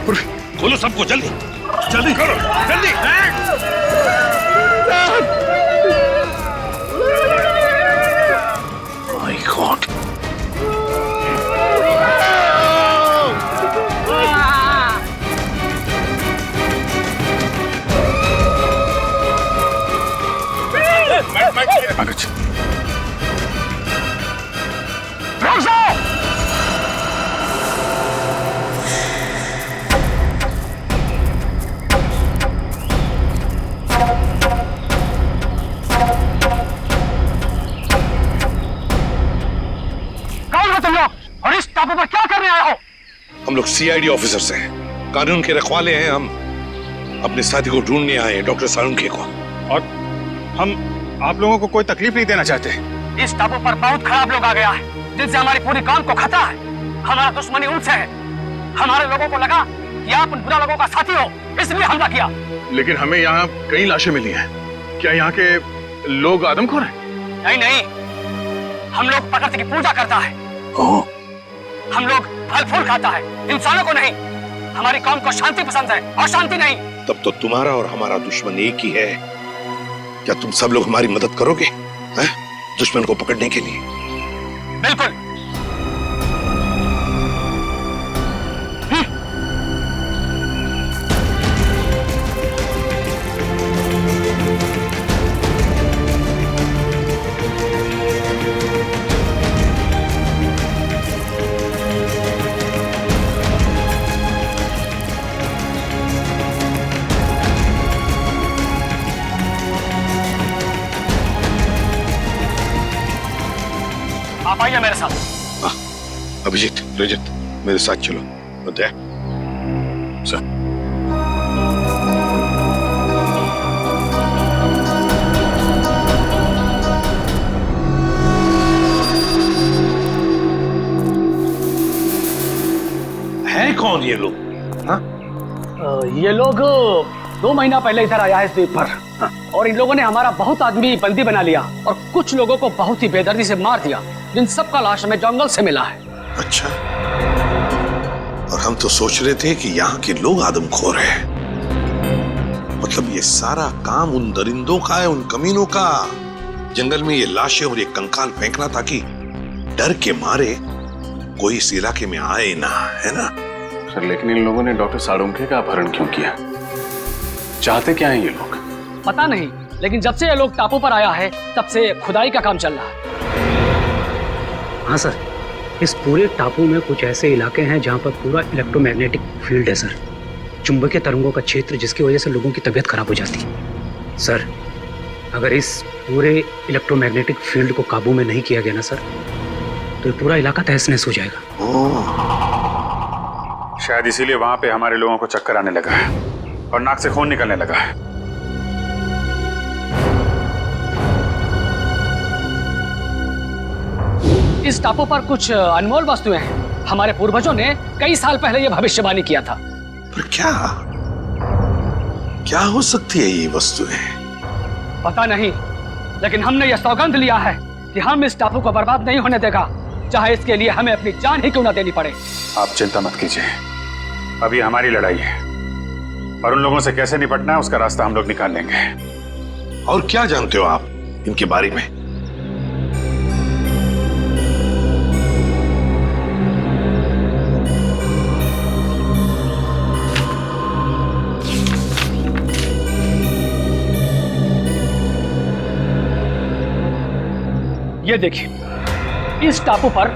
पूर्वी, खोलो सबको जल्दी, जल्दी करो, जल्दी। माय गॉड, पंकज और इस टापू पर क्या करने आए हो? हम लोग सीआईडी ऑफिसर्स हैं, कानून के रखवाले हैं। हम अपने साथी को ढूंढने आए हैं, डॉक्टर सालुंखे को। और हम आप लोगों को कोई तकलीफ नहीं देना चाहते। इस टापू पर बहुत खराब लोग आ गया है, जिनसे हमारी पूरी काम को खतरा है। हमारा दुश्मनी उनसे है। हमारे लोगों को लगा कि आप उन बुरा लोगों का साथी हो, इसलिए हमला किया। लेकिन हमें यहाँ कई लाशें मिली हैं। क्या यहाँ के लोग आदमखोर हैं? नहीं नहीं, हम लोग प्रकृति की पूजा करता है। हम लोग फल फूल खाता है, इंसानों को नहीं। हमारी कौम को शांति पसंद है और शांति नहीं। तब तो तुम्हारा और हमारा दुश्मन एक ही है। क्या तुम सब लोग हमारी मदद करोगे दुश्मन को पकड़ने के लिए? बिल्कुल। मेरे साथ। अभिजीत, रजत, मेरे साथ चलो। अजय सर। है कौन ये लोग? ये लोग 2 महीना पहले इधर आया है इस द्वीप पर, और इन लोगों ने हमारा बहुत आदमी बंदी बना लिया और कुछ लोगों को बहुत ही बेदर्दी से मार दिया, जिन सबका लाश हमें जंगल से मिला है। अच्छा, और हम तो सोच रहे थे कि यहाँ के लोग आदमखोर हैं। मतलब ये सारा काम उन दरिंदों का है, उन कमीनों का। जंगल में ये लाशें और ये कंकाल फेंकना ताकि डर के मारे कोई इस इलाके में आए ना, है ना? सर, लेकिन इन लोगों ने डॉक्टर साळुंखे का अपहरण क्यों किया? चाहते क्या हैं ये लोग? पता नहीं, लेकिन जब से ये लोग टापू पर आया है तब से खुदाई का काम चल रहा है। हाँ सर, इस पूरे टापू में कुछ ऐसे इलाके हैं जहाँ पर पूरा इलेक्ट्रोमैग्नेटिक फील्ड है सर, चुंबकीय तरंगों का क्षेत्र, जिसकी वजह से लोगों की तबीयत खराब हो जाती है। सर, अगर इस पूरे इलेक्ट्रोमैग्नेटिक फील्ड को काबू में नहीं किया गया ना सर, तो ये पूरा इलाका तहस नहस हो जाएगा। शायद इसीलिए वहां पे हमारे लोगों को चक्कर आने लगा है और नाक से खून निकलने लगा है। इस टापू पर कुछ अनमोल वस्तुएं हैं। हमारे पूर्वजों ने कई साल पहले यह भविष्यवाणी किया था। पर क्या हो सकती है ये वस्तुएं? पता नहीं, लेकिन हमने यह सौगंध लिया है कि हम इस टापू को बर्बाद नहीं होने देगा, चाहे इसके लिए हमें अपनी जान ही क्यों ना देनी पड़े। आप चिंता मत कीजिए, अभी हमारी लड़ाई है और उन लोगों से कैसे निपटना है उसका रास्ता हम लोग निकाल लेंगे। और क्या जानते हो आप इनके बारे में? ये देखिए, इस टापू पर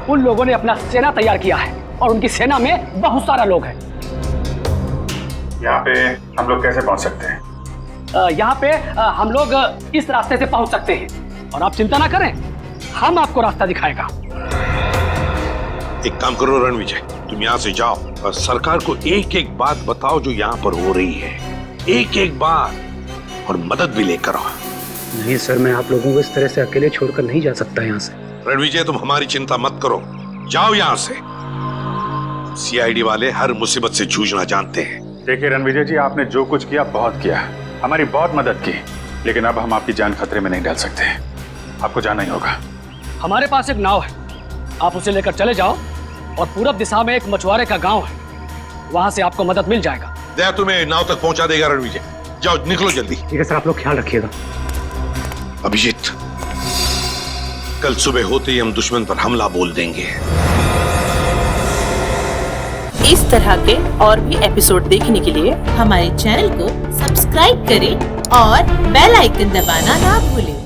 उन लोगों ने अपना सेना तैयार किया है और उनकी सेना में बहुत सारा लोग हैं। यहाँ पे हम लोग कैसे पहुंच सकते हैं? यहाँ पे हम लोग इस रास्ते से पहुंच सकते हैं, और आप चिंता ना करें, हम आपको रास्ता दिखाएगा। एक काम करो रणविजय, तुम यहाँ से जाओ और सरकार को एक एक बात बताओ जो यहाँ पर हो रही है, एक एक बात, और मदद भी लेकर आओ। नहीं सर, मैं आप लोगों को इस तरह से अकेले छोड़कर नहीं जा सकता यहाँ से। रणविजय, तुम हमारी चिंता मत करो, जाओ यहाँ से। सीआईडी वाले हर मुसीबत से जूझना जानते हैं। देखिए रणविजय जी, आपने जो कुछ किया बहुत किया, हमारी बहुत मदद की, लेकिन अब हम आपकी जान खतरे में नहीं डाल सकते। आपको जाना ही होगा। हमारे पास एक नाव है, आप उसे लेकर चले जाओ, और पूरब दिशा में एक मछुआरे का गांव है, वहां से आपको मदद मिल जाएगा। दया तुम्हें नाव तक पहुंचा देगा रणविजय। जाओ, निकलो जल्दी। ठीक है सर, आप लोग ख्याल रखिएगा। अभिजीत, कल सुबह होते ही हम दुश्मन पर हमला बोल देंगे। इस तरह के और भी एपिसोड देखने के लिए हमारे चैनल को सब्सक्राइब करें और बेल आइकन दबाना ना भूलें।